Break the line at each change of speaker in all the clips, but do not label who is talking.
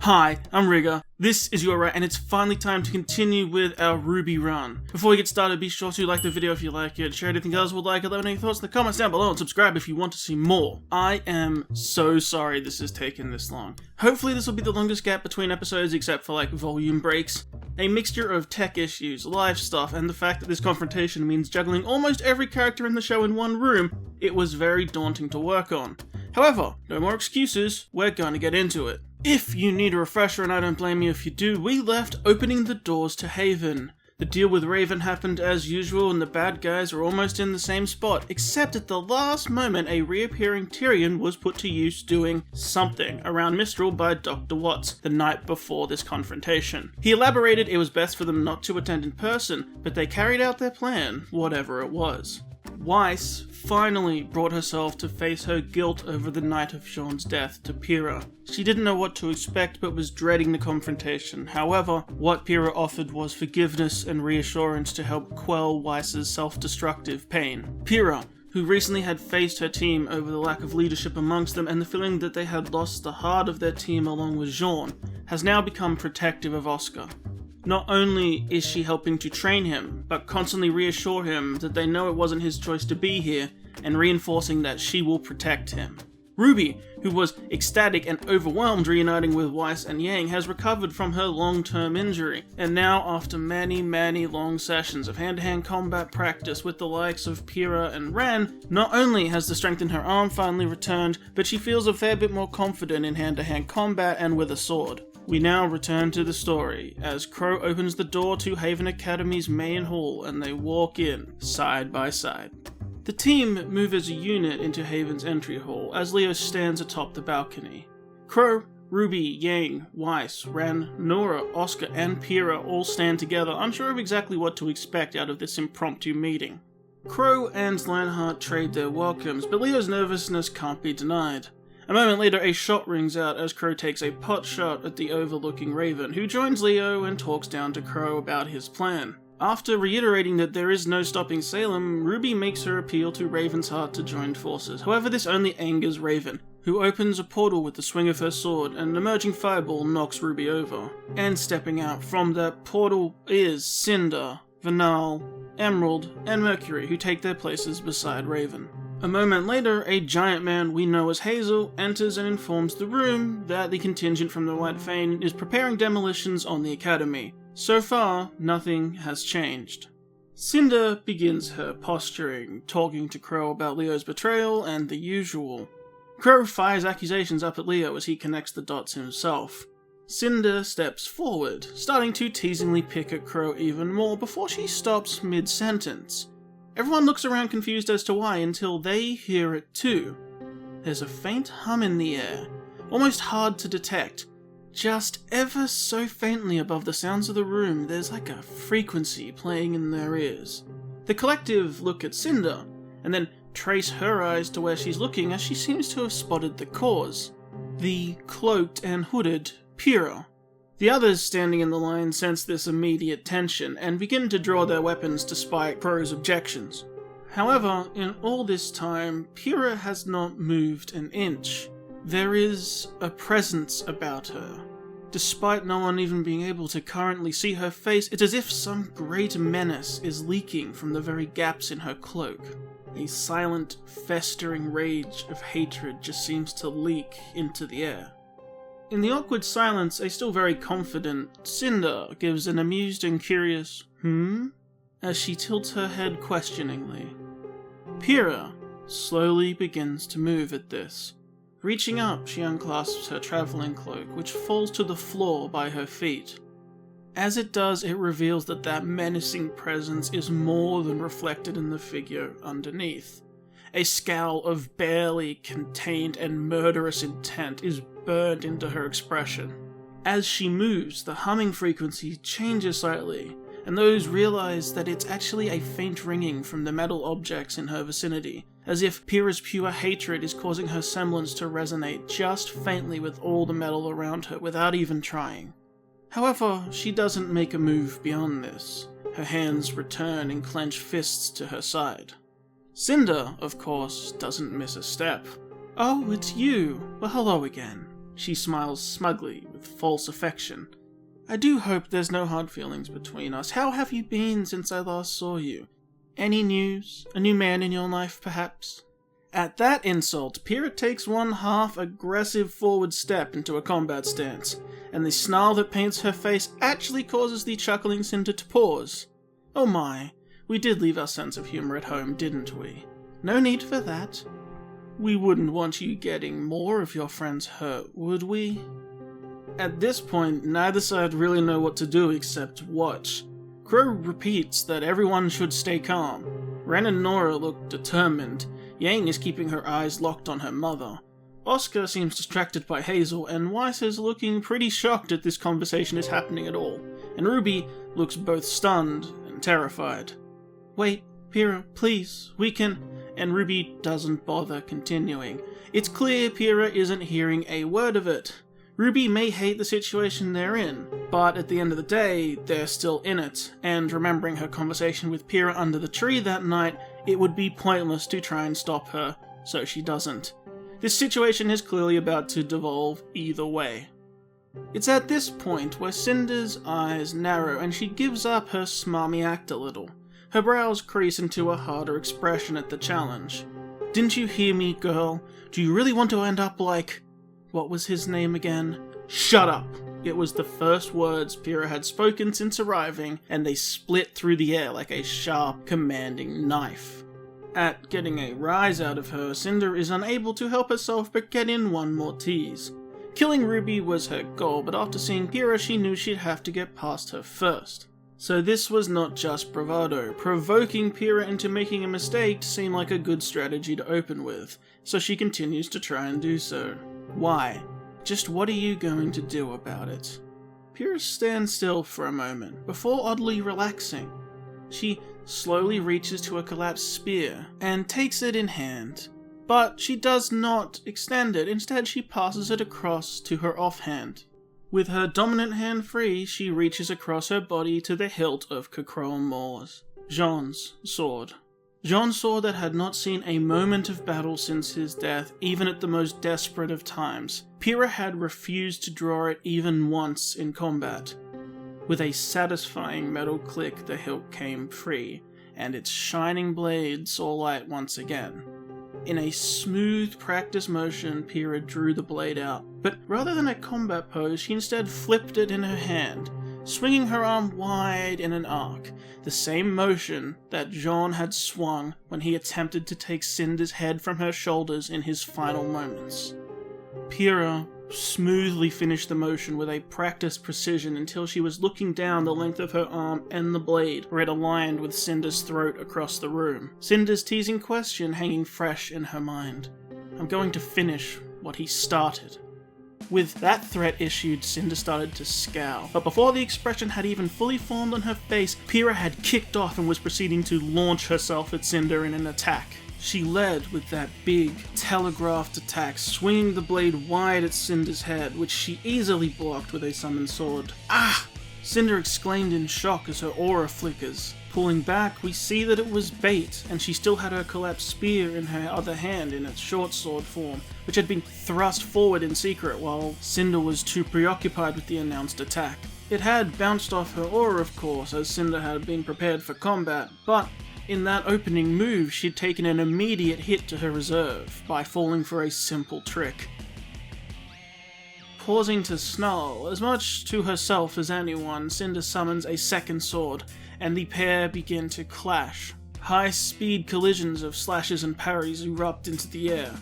Hi, I'm Rigger, this is your and it's finally time to continue with our RWBY run. Before we get started, be sure to like the video if you like it, share anything else would like it, let me know your thoughts in the comments down below, and subscribe if you want to see more. I am so sorry this has taken this long. Hopefully this will be the longest gap between episodes except for like volume breaks. A mixture of tech issues, live stuff, and the fact that this confrontation means juggling almost every character in the show in one room, it was very daunting to work on. However, no more excuses, we're gonna get into it. If you need a refresher, and I don't blame you if you do, we left opening the doors to Haven. The deal with Raven happened as usual and the bad guys were almost in the same spot, except at the last moment a reappearing Tyrion was put to use doing something around Mistral by Dr. Watts the night before this confrontation. He elaborated it was best for them not to attend in person, but they carried out their plan, whatever it was. Weiss finally brought herself to face her guilt over the night of Jaune's death to Pira. She didn't know what to expect but was dreading the confrontation. However, what Pira offered was forgiveness and reassurance to help quell Weiss's self-destructive pain. Pira, who recently had faced her team over the lack of leadership amongst them and the feeling that they had lost the heart of their team along with Jaune, has now become protective of Oscar. Not only is she helping to train him, but constantly reassure him that they know it wasn't his choice to be here, and reinforcing that she will protect him. RWBY, who was ecstatic and overwhelmed reuniting with Weiss and Yang, has recovered from her long-term injury, and now after many long sessions of hand-to-hand combat practice with the likes of Pira and Ran, not only has the strength in her arm finally returned, but she feels a fair bit more confident in hand-to-hand combat and with a sword. We now return to the story, as Crow opens the door to Haven Academy's main hall and they walk in, side by side. The team move as a unit into Haven's entry hall, as Leo stands atop the balcony. Crow, RWBY, Yang, Weiss, Ran, Nora, Oscar, and Pira all stand together, unsure of exactly what to expect out of this impromptu meeting. Crow and Lionheart trade their welcomes, but Leo's nervousness can't be denied. A moment later, a shot rings out as Crow takes a pot shot at the overlooking Raven, who joins Leo and talks down to Crow about his plan. After reiterating that there is no stopping Salem, RWBY makes her appeal to Raven's heart to join forces. However, this only angers Raven, who opens a portal with the swing of her sword, and an emerging fireball knocks RWBY over. And stepping out from that portal is Cinder, Vanal, Emerald, and Mercury, who take their places beside Raven. A moment later, a giant man we know as Hazel enters and informs the room that the contingent from the White Fane is preparing demolitions on the Academy. So far, nothing has changed. Cinder begins her posturing, talking to Crow about Leo's betrayal and the usual. Crow fires accusations up at Leo as he connects the dots himself. Cinder steps forward, starting to teasingly pick at Crow even more before she stops mid-sentence. Everyone looks around confused as to why until they hear it too. There's a faint hum in the air, almost hard to detect. Just ever so faintly above the sounds of the room, there's like a frequency playing in their ears. The collective look at Cinder, and then trace her eyes to where she's looking as she seems to have spotted the cause. The cloaked and hooded Pira. The others standing in the line sense this immediate tension and begin to draw their weapons despite Crow's objections. However, in all this time, Pira has not moved an inch. There is a presence about her. Despite no one even being able to currently see her face, it's as if some great menace is leaking from the very gaps in her cloak. A silent, festering rage of hatred just seems to leak into the air. In the awkward silence, a still very confident Cinder gives an amused and curious as she tilts her head questioningly. Pira slowly begins to move at this. Reaching up, she unclasps her traveling cloak, which falls to the floor by her feet. As it does, it reveals that menacing presence is more than reflected in the figure underneath. A scowl of barely contained and murderous intent is burned into her expression. As she moves, the humming frequency changes slightly, and those realize that it's actually a faint ringing from the metal objects in her vicinity, as if Pira's pure hatred is causing her semblance to resonate just faintly with all the metal around her without even trying. However, she doesn't make a move beyond this. Her hands return in clenched fists to her side. Cinder, of course, doesn't miss a step. "Oh, it's you. Well, hello again." She smiles smugly with false affection. I do hope there's no hard feelings between us. How have you been since I last saw you? Any news? A new man in your life, perhaps? At that insult, Pira takes one half-aggressive forward step into a combat stance, and the snarl that paints her face actually causes the chuckling Cinder to pause. Oh my, we did leave our sense of humour at home, didn't we? No need for that. We wouldn't want you getting more of your friends hurt, would we? At this point, neither side really know what to do except watch. Crow repeats that everyone should stay calm. Ren and Nora look determined. Yang is keeping her eyes locked on her mother. Oscar seems distracted by Hazel, and Weiss is looking pretty shocked that this conversation is happening at all. And RWBY looks both stunned and terrified. Wait, Pira, please, we can... And RWBY doesn't bother continuing. It's clear Pira isn't hearing a word of it. RWBY may hate the situation they're in, but at the end of the day, they're still in it, and remembering her conversation with Pira under the tree that night, it would be pointless to try and stop her, so she doesn't. This situation is clearly about to devolve either way. It's at this point where Cinder's eyes narrow and she gives up her smarmy act a little. Her brows crease into a harder expression at the challenge. Didn't you hear me, girl? Do you really want to end up like... What was his name again? Shut up! It was the first words Pira had spoken since arriving, and they split through the air like a sharp, commanding knife. At getting a rise out of her, Cinder is unable to help herself but get in one more tease. Killing RWBY was her goal, but after seeing Pira, she knew she'd have to get past her first. So this was not just bravado. Provoking Pira into making a mistake seemed like a good strategy to open with, so she continues to try and do so. Why? Just what are you going to do about it? Pira stands still for a moment, before oddly relaxing. She slowly reaches to a collapsed spear, and takes it in hand. But she does not extend it, instead she passes it across to her offhand. With her dominant hand free, she reaches across her body to the hilt of Kacroel Mor's, Jaune's sword. Jaune's sword that had not seen a moment of battle since his death, even at the most desperate of times. Pira had refused to draw it even once in combat. With a satisfying metal click, the hilt came free, and its shining blade saw light once again. In a smooth practice motion, Pira drew the blade out, but rather than a combat pose, she instead flipped it in her hand, swinging her arm wide in an arc, the same motion that Jaune had swung when he attempted to take Cinder's head from her shoulders in his final moments. Pira smoothly finished the motion with a practiced precision until she was looking down the length of her arm and the blade, where it aligned with Cinder's throat across the room. Cinder's teasing question hanging fresh in her mind. I'm going to finish what he started. With that threat issued, Cinder started to scowl, but before the expression had even fully formed on her face, Pira had kicked off and was proceeding to launch herself at Cinder in an attack. She led with that big, telegraphed attack, swinging the blade wide at Cinder's head, which she easily blocked with a summoned sword. Ah! Cinder exclaimed in shock as her aura flickers. Pulling back, we see that it was bait, and she still had her collapsed spear in her other hand in its short sword form, which had been thrust forward in secret while Cinder was too preoccupied with the announced attack. It had bounced off her aura, of course, as Cinder had been prepared for combat, but in that opening move, she'd taken an immediate hit to her reserve by falling for a simple trick. Pausing to snarl, as much to herself as anyone, Cinder summons a second sword, and the pair begin to clash. High-speed collisions of slashes and parries erupt into the air.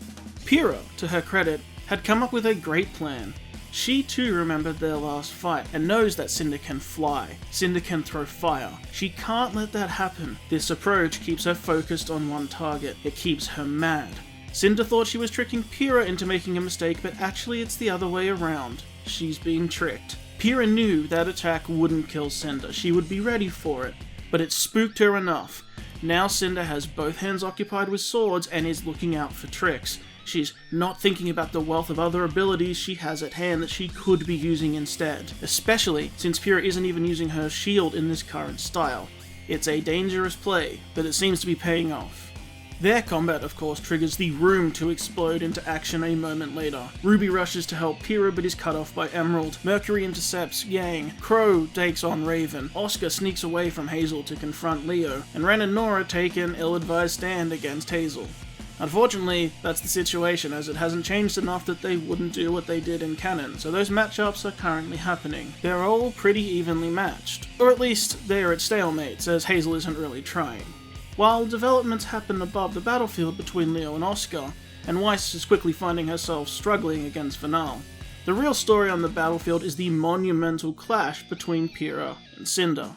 Pira, to her credit, had come up with a great plan. She too remembered their last fight, and knows that Cinder can fly. Cinder can throw fire. She can't let that happen. This approach keeps her focused on one target. It keeps her mad. Cinder thought she was tricking Pira into making a mistake, but actually it's the other way around. She's being tricked. Pira knew that attack wouldn't kill Cinder. She would be ready for it, but it spooked her enough. Now Cinder has both hands occupied with swords and is looking out for tricks. She's not thinking about the wealth of other abilities she has at hand that she could be using instead, especially since Pira isn't even using her shield in this current style. It's a dangerous play, but it seems to be paying off. Their combat, of course, triggers the room to explode into action a moment later. RWBY rushes to help Pira but is cut off by Emerald. Mercury intercepts Yang. Crow takes on Raven. Oscar sneaks away from Hazel to confront Leo. And Ren and Nora take an ill-advised stand against Hazel. Unfortunately, that's the situation, as it hasn't changed enough that they wouldn't do what they did in canon, so those matchups are currently happening. They're all pretty evenly matched. Or at least, they are at stalemates, as Hazel isn't really trying. While developments happen above the battlefield between Leo and Oscar, and Weiss is quickly finding herself struggling against Vanal. The real story on the battlefield is the monumental clash between Pira and Cinder.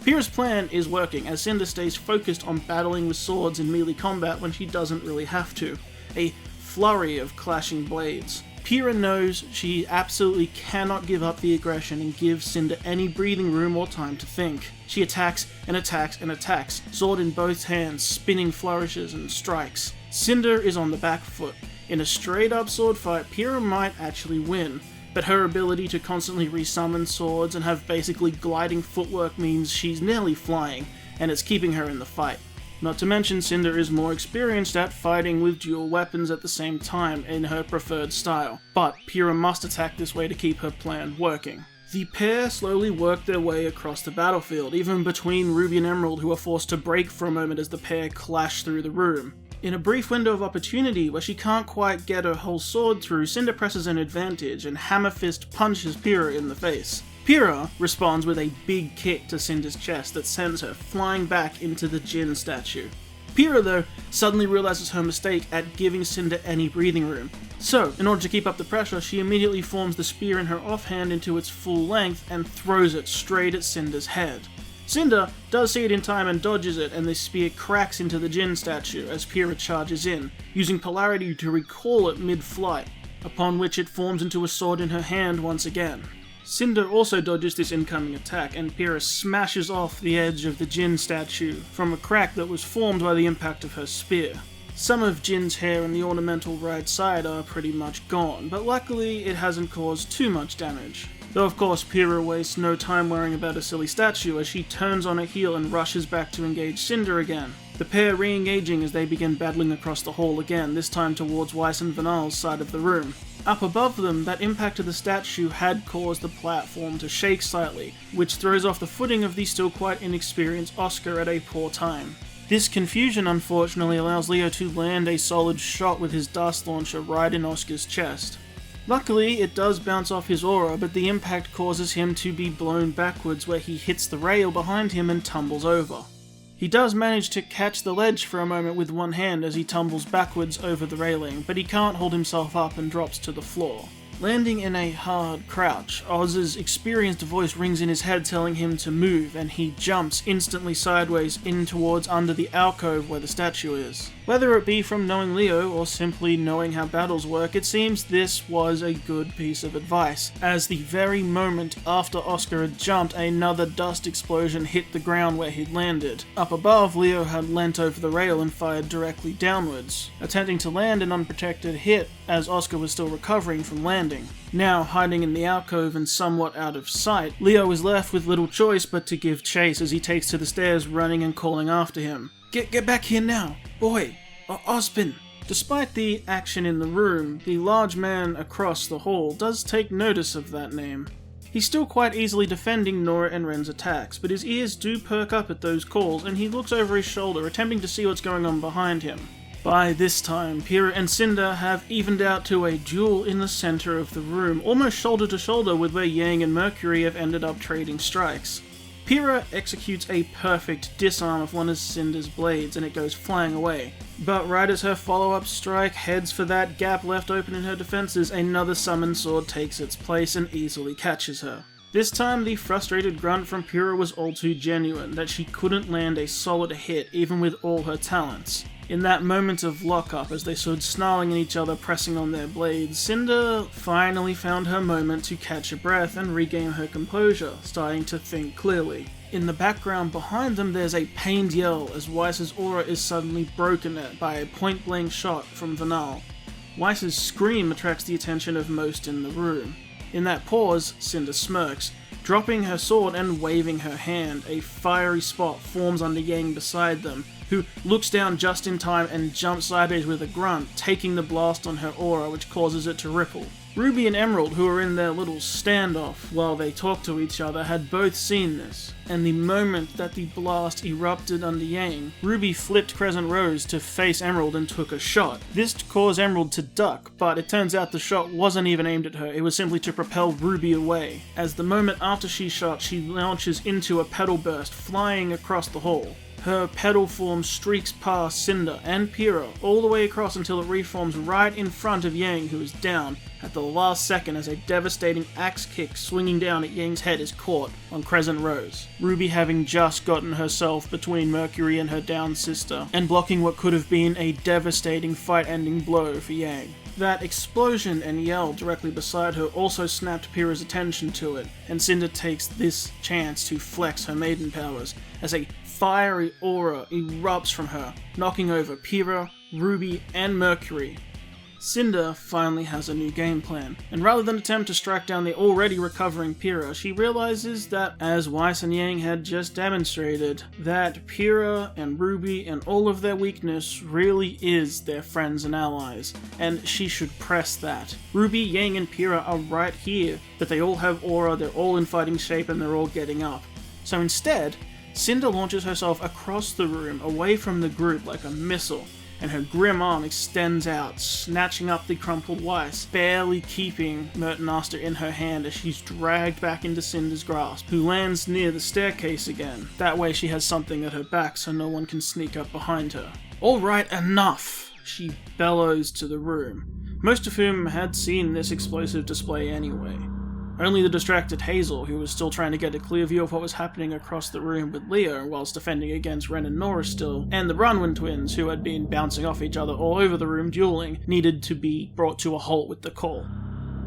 Pira's plan is working, as Cinder stays focused on battling with swords in melee combat when she doesn't really have to. A flurry of clashing blades. Pira knows she absolutely cannot give up the aggression and give Cinder any breathing room or time to think. She attacks and attacks and attacks, sword in both hands, spinning flourishes and strikes. Cinder is on the back foot. In a straight up sword fight, Pira might actually win, but her ability to constantly resummon swords and have basically gliding footwork means she's nearly flying, and it's keeping her in the fight. Not to mention, Cinder is more experienced at fighting with dual weapons at the same time in her preferred style, but Pira must attack this way to keep her plan working. The pair slowly work their way across the battlefield, even between RWBY and Emerald, who are forced to break for a moment as the pair clash through the room. In a brief window of opportunity where she can't quite get her whole sword through, Cinder presses an advantage and hammer fist punches Pira in the face. Pira responds with a big kick to Cinder's chest that sends her flying back into the Jinn statue. Pira, though, suddenly realizes her mistake at giving Cinder any breathing room. So, in order to keep up the pressure, she immediately forms the spear in her offhand into its full length and throws it straight at Cinder's head. Cinder does see it in time and dodges it, and the spear cracks into the Jinn statue as Pira charges in, using polarity to recall it mid-flight, upon which it forms into a sword in her hand once again. Cinder also dodges this incoming attack, and Pira smashes off the edge of the Jinn statue from a crack that was formed by the impact of her spear. Some of Jinn's hair on the ornamental right side are pretty much gone, but luckily it hasn't caused too much damage. Though of course Pira wastes no time worrying about a silly statue as she turns on her heel and rushes back to engage Cinder again. The pair re-engaging as they begin battling across the hall again, this time towards Weiss and Vanal's side of the room. Up above them, that impact of the statue had caused the platform to shake slightly, which throws off the footing of the still quite inexperienced Oscar at a poor time. This confusion unfortunately allows Leo to land a solid shot with his dust launcher right in Oscar's chest. Luckily, it does bounce off his aura, but the impact causes him to be blown backwards where he hits the rail behind him and tumbles over. He does manage to catch the ledge for a moment with one hand as he tumbles backwards over the railing, but he can't hold himself up and drops to the floor. Landing in a hard crouch, Oz's experienced voice rings in his head telling him to move, and he jumps instantly sideways in towards under the alcove where the statue is. Whether it be from knowing Leo or simply knowing how battles work, it seems this was a good piece of advice, as the very moment after Oscar had jumped, another dust explosion hit the ground where he'd landed. Up above, Leo had leant over the rail and fired directly downwards, attempting to land an unprotected hit as Oscar was still recovering from landing. Now, hiding in the alcove and somewhat out of sight, Leo is left with little choice but to give chase as he takes to the stairs, running and calling after him. Get back here now! Boy! Ozpin! Despite the action in the room, the large man across the hall does take notice of that name. He's still quite easily defending Nora and Ren's attacks, but his ears do perk up at those calls and he looks over his shoulder, attempting to see what's going on behind him. By this time, Pira and Cinder have evened out to a duel in the center of the room, almost shoulder to shoulder with where Yang and Mercury have ended up trading strikes. Pira executes a perfect disarm of one of Cinder's blades and it goes flying away. But right as her follow-up strike heads for that gap left open in her defenses, another summoned sword takes its place and easily catches her. This time, the frustrated grunt from Pira was all too genuine, that she couldn't land a solid hit even with all her talents. In that moment of lockup, as they stood snarling at each other pressing on their blades, Cinder finally found her moment to catch a breath and regain her composure, starting to think clearly. In the background behind them, there's a pained yell as Weiss's aura is suddenly broken at by a point-blank shot from Vanal. Weiss's scream attracts the attention of most in the room. In that pause, Cinder smirks, Dropping her sword and waving her hand, a fiery spot forms under Yang beside them, who looks down just in time and jumps sideways with a grunt, taking the blast on her aura, which causes it to ripple. Ruby and Emerald, who were in their little standoff while they talked to each other, had both seen this, and the moment that the blast erupted under Yang, Ruby flipped Crescent Rose to face Emerald and took a shot. This caused Emerald to duck, but it turns out the shot wasn't even aimed at her, it was simply to propel Ruby away. As the moment after she shot, she launches into a petal burst, flying across the hall. Her petal form streaks past Cinder and Pira all the way across until it reforms right in front of Yang, who is down at the last second as a devastating axe kick swinging down at Yang's head is caught on Crescent Rose. Ruby having just gotten herself between Mercury and her down sister, and blocking what could have been a devastating fight-ending blow for Yang. That explosion and yell directly beside her also snapped Pyrrha's attention to it, and Cinder takes this chance to flex her maiden powers as a fiery aura erupts from her, knocking over Pira, Ruby, and Mercury. Cinder finally has a new game plan, and rather than attempt to strike down the already recovering Pira, she realizes that, as Weiss and Yang had just demonstrated, that Pira and Ruby and all of their weakness really is their friends and allies, and she should press that. Ruby, Yang, and Pira are right here, but they all have aura, they're all in fighting shape, and they're all getting up. So instead, Cinder launches herself across the room, away from the group like a missile, and her grim arm extends out, snatching up the crumpled Weiss, barely keeping Mertenaster in her hand as she's dragged back into Cinder's grasp, who lands near the staircase again. That way she has something at her back so no one can sneak up behind her. "Alright, enough!" she bellows to the room, most of whom had seen this explosive display anyway. Only the distracted Hazel, who was still trying to get a clear view of what was happening across the room with Leo whilst defending against Ren and Nora still, and the Bronwyn twins, who had been bouncing off each other all over the room dueling, needed to be brought to a halt with the call.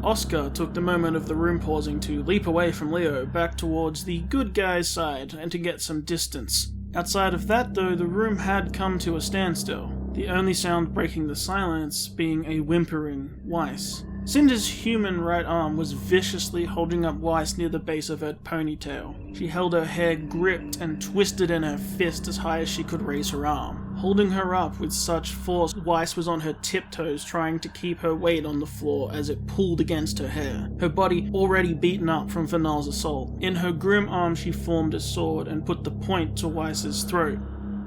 Oscar took the moment of the room pausing to leap away from Leo back towards the good guy's side and to get some distance. Outside of that though, the room had come to a standstill, the only sound breaking the silence being a whimpering Weiss. Cinder's human right arm was viciously holding up Weiss near the base of her ponytail. She held her hair gripped and twisted in her fist as high as she could raise her arm. Holding her up with such force, Weiss was on her tiptoes trying to keep her weight on the floor as it pulled against her hair, her body already beaten up from Vanal's assault. In her grim arm she formed a sword and put the point to Weiss's throat.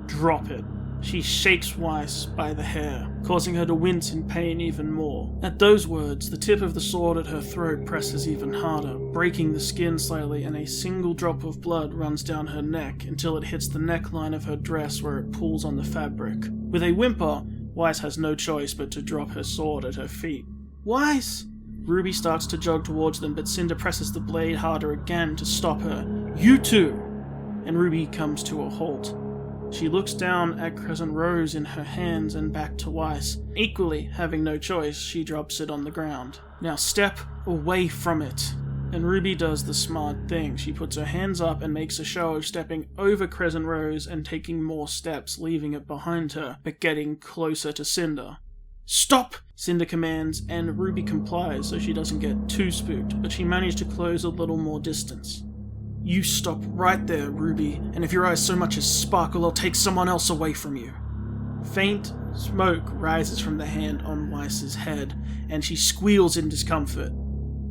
"Drop it." She shakes Weiss by the hair, causing her to wince in pain even more. At those words, the tip of the sword at her throat presses even harder, breaking the skin slightly, and a single drop of blood runs down her neck until it hits the neckline of her dress where it pulls on the fabric. With a whimper, Weiss has no choice but to drop her sword at her feet. "Weiss!" Ruby starts to jog towards them, but Cinder presses the blade harder again to stop her. "You two!" And Ruby comes to a halt. She looks down at Crescent Rose in her hands and back to Weiss. Equally, having no choice, she drops it on the ground. "Now step away from it." And Ruby does the smart thing. She puts her hands up and makes a show of stepping over Crescent Rose and taking more steps, leaving it behind her, but getting closer to Cinder. "Stop!" Cinder commands, and Ruby complies so she doesn't get too spooked, but she managed to close a little more distance. "You stop right there, Ruby, and if your eyes so much as sparkle, I'll take someone else away from you." Faint smoke rises from the hand on Weiss's head, and she squeals in discomfort.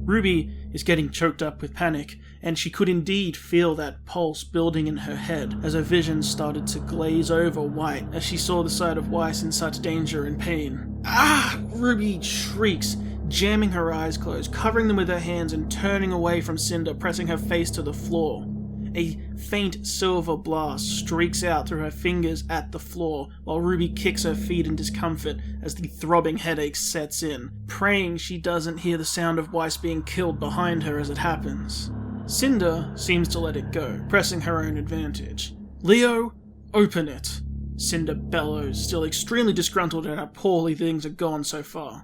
Ruby is getting choked up with panic, and she could indeed feel that pulse building in her head as her vision started to glaze over white as she saw the side of Weiss in such danger and pain. "Ah!" Ruby shrieks, jamming her eyes closed, covering them with her hands and turning away from Cinder, pressing her face to the floor. A faint silver blast streaks out through her fingers at the floor, while Ruby kicks her feet in discomfort as the throbbing headache sets in, praying she doesn't hear the sound of Weiss being killed behind her as it happens. Cinder seems to let it go, pressing her own advantage. "Leo, open it!" Cinder bellows, still extremely disgruntled at how poorly things have gone so far.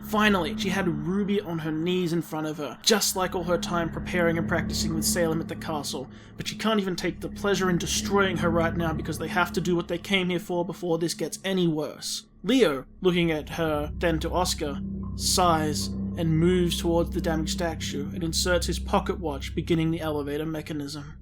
Finally, she had Ruby on her knees in front of her, just like all her time preparing and practicing with Salem at the castle, but she can't even take the pleasure in destroying her right now because they have to do what they came here for before this gets any worse. Leo, looking at her, then to Oscar, sighs and moves towards the damaged statue and inserts his pocket watch, beginning the elevator mechanism.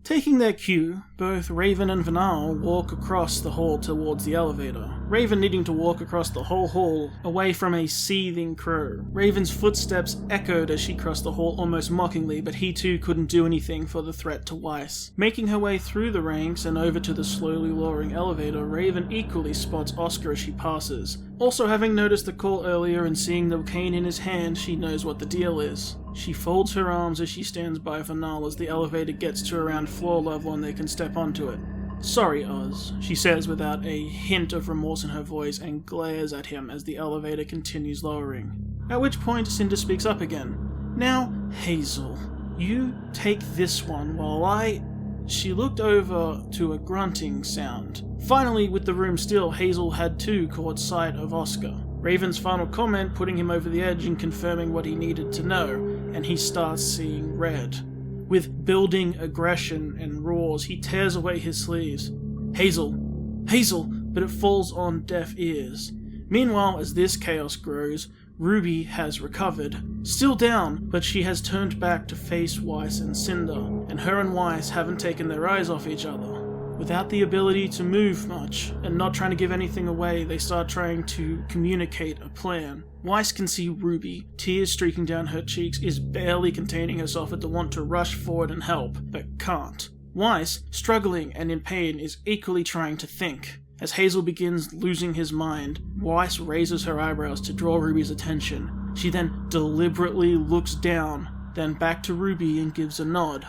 Taking their cue, both Raven and Vanal walk across the hall towards the elevator, Raven needing to walk across the whole hall away from a seething crew. Raven's footsteps echoed as she crossed the hall almost mockingly, but he too couldn't do anything for the threat to Weiss. Making her way through the ranks and over to the slowly lowering elevator, Raven equally spots Oscar as she passes. Also, having noticed the call earlier and seeing the cane in his hand, she knows what the deal is. She folds her arms as she stands by Vanal as the elevator gets to around floor level and they can step onto it. "Sorry, Oz," she says without a hint of remorse in her voice and glares at him as the elevator continues lowering. At which point Cinder speaks up again. "Now, Hazel, you take this one while I..." She looked over to a grunting sound. Finally, with the room still, Hazel had too caught sight of Oscar. Raven's final comment putting him over the edge and confirming what he needed to know, and he starts seeing red. With building aggression and roars, he tears away his sleeves. "Hazel! Hazel!" But it falls on deaf ears. Meanwhile, as this chaos grows, RWBY has recovered. Still down, but she has turned back to face Weiss and Cinder, and her and Weiss haven't taken their eyes off each other. Without the ability to move much, and not trying to give anything away, they start trying to communicate a plan. Weiss can see RWBY, tears streaking down her cheeks, is barely containing herself at the want to rush forward and help, but can't. Weiss, struggling and in pain, is equally trying to think. As Hazel begins losing his mind, Weiss raises her eyebrows to draw RWBY's attention. She then deliberately looks down, then back to RWBY and gives a nod.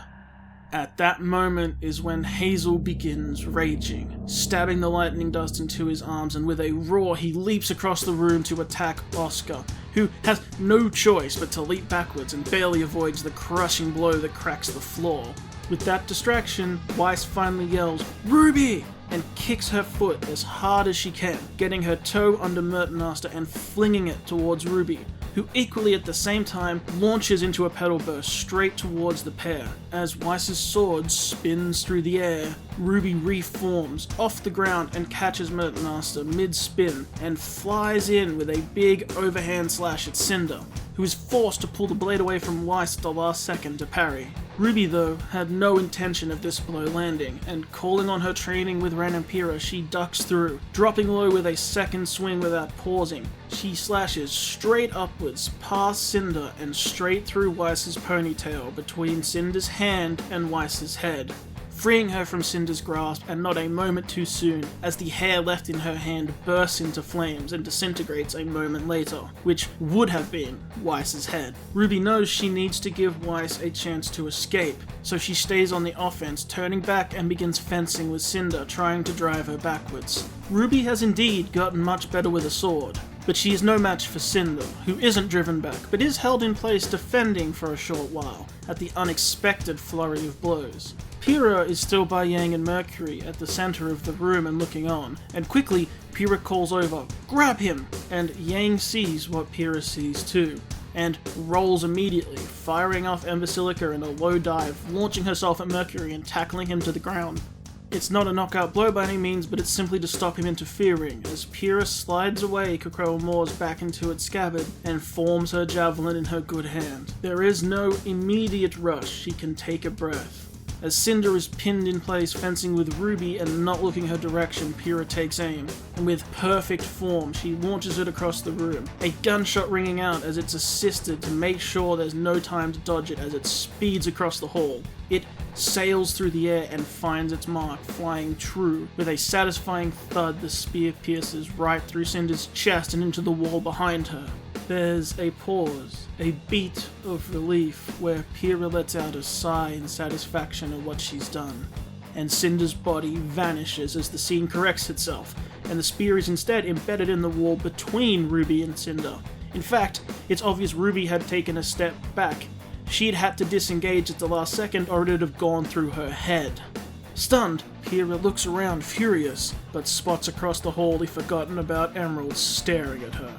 At that moment is when Hazel begins raging, stabbing the lightning dust into his arms, and with a roar he leaps across the room to attack Oscar, who has no choice but to leap backwards and barely avoids the crushing blow that cracks the floor. With that distraction, Weiss finally yells, "RWBY!" and kicks her foot as hard as she can, getting her toe under Mertenmaster and flinging it towards RWBY, who equally at the same time launches into a pedal burst straight towards the pair. As Weiss's sword spins through the air, RWBY reforms off the ground and catches Mertenmaster mid-spin and flies in with a big overhand slash at Cinder, who is forced to pull the blade away from Weiss at the last second to parry. RWBY, though, had no intention of this blow landing, and calling on her training with Ren and Pira, she ducks through, dropping low with a second swing without pausing. She slashes straight upwards, past Cinder, and straight through Weiss's ponytail, between Cinder's hand and Weiss's head, freeing her from Cinder's grasp, and not a moment too soon, as the hair left in her hand bursts into flames and disintegrates a moment later, which would have been Weiss's head. RWBY knows she needs to give Weiss a chance to escape, so she stays on the offense, turning back and begins fencing with Cinder, trying to drive her backwards. RWBY has indeed gotten much better with a sword, but she is no match for Cinder, who isn't driven back, but is held in place defending for a short while, at the unexpected flurry of blows. Pira is still by Yang and Mercury at the center of the room and looking on, and quickly Pira calls over, "Grab him!" and Yang sees what Pira sees too, and rolls immediately, firing off Basilica in a low dive, launching herself at Mercury and tackling him to the ground. It's not a knockout blow by any means, but it's simply to stop him interfering, as Pira slides away Kokoro Moore's back into its scabbard and forms her javelin in her good hand. There is no immediate rush, she can take a breath. As Cinder is pinned in place fencing with RWBY and not looking her direction, Pira takes aim, and with perfect form she launches it across the room, a gunshot ringing out as it's assisted to make sure there's no time to dodge it as it speeds across the hall. It sails through the air and finds its mark, flying true. With a satisfying thud, the spear pierces right through Cinder's chest and into the wall behind her. There's a pause, a beat of relief where Pira lets out a sigh in satisfaction at what she's done, and Cinder's body vanishes as the scene corrects itself, and the spear is instead embedded in the wall between RWBY and Cinder. In fact, it's obvious RWBY had taken a step back. She'd had to disengage at the last second or it'd have gone through her head. Stunned, Pira looks around furious, but spots across the hall the forgotten about Emerald staring at her.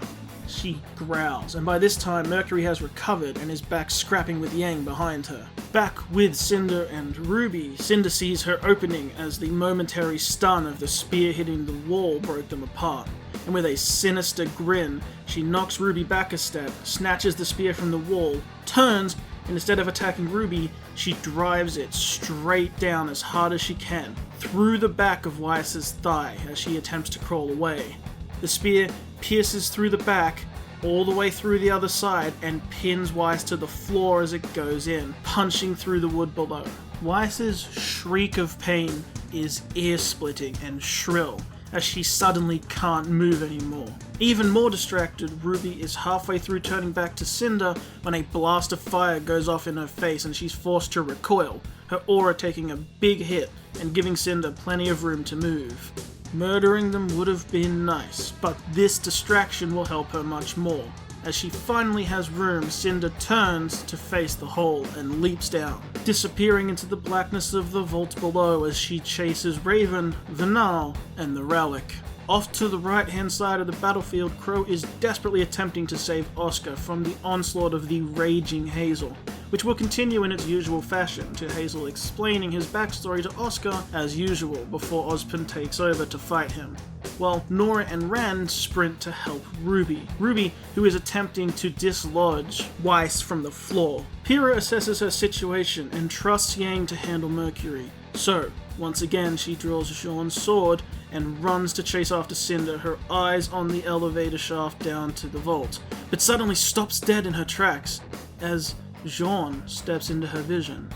She growls, and by this time Mercury has recovered and is back scrapping with Yang behind her. Back with Cinder and RWBY, Cinder sees her opening as the momentary stun of the spear hitting the wall broke them apart, and with a sinister grin, she knocks RWBY back a step, snatches the spear from the wall, turns, and instead of attacking RWBY, she drives it straight down as hard as she can, through the back of Weiss's thigh as she attempts to crawl away. The spear pierces through the back, all the way through the other side, and pins Weiss to the floor as it goes in, punching through the wood below. Weiss's shriek of pain is ear-splitting and shrill, as she suddenly can't move anymore. Even more distracted, RWBY is halfway through turning back to Cinder when a blast of fire goes off in her face and she's forced to recoil, her aura taking a big hit and giving Cinder plenty of room to move. Murdering them would have been nice, but this distraction will help her much more. As she finally has room, Cinder turns to face the hole and leaps down, disappearing into the blackness of the vault below as she chases Raven, Vinal, and the relic. Off to the right-hand side of the battlefield, Crow is desperately attempting to save Oscar from the onslaught of the raging Hazel, which will continue in its usual fashion, to Hazel explaining his backstory to Oscar as usual before Ozpin takes over to fight him, while Nora and Rand sprint to help RWBY. RWBY, who is attempting to dislodge Weiss from the floor. Pira assesses her situation and trusts Yang to handle Mercury. So, once again she draws Jaune's sword and runs to chase after Cinder, her eyes on the elevator shaft down to the vault, but suddenly stops dead in her tracks as Jaune steps into her vision.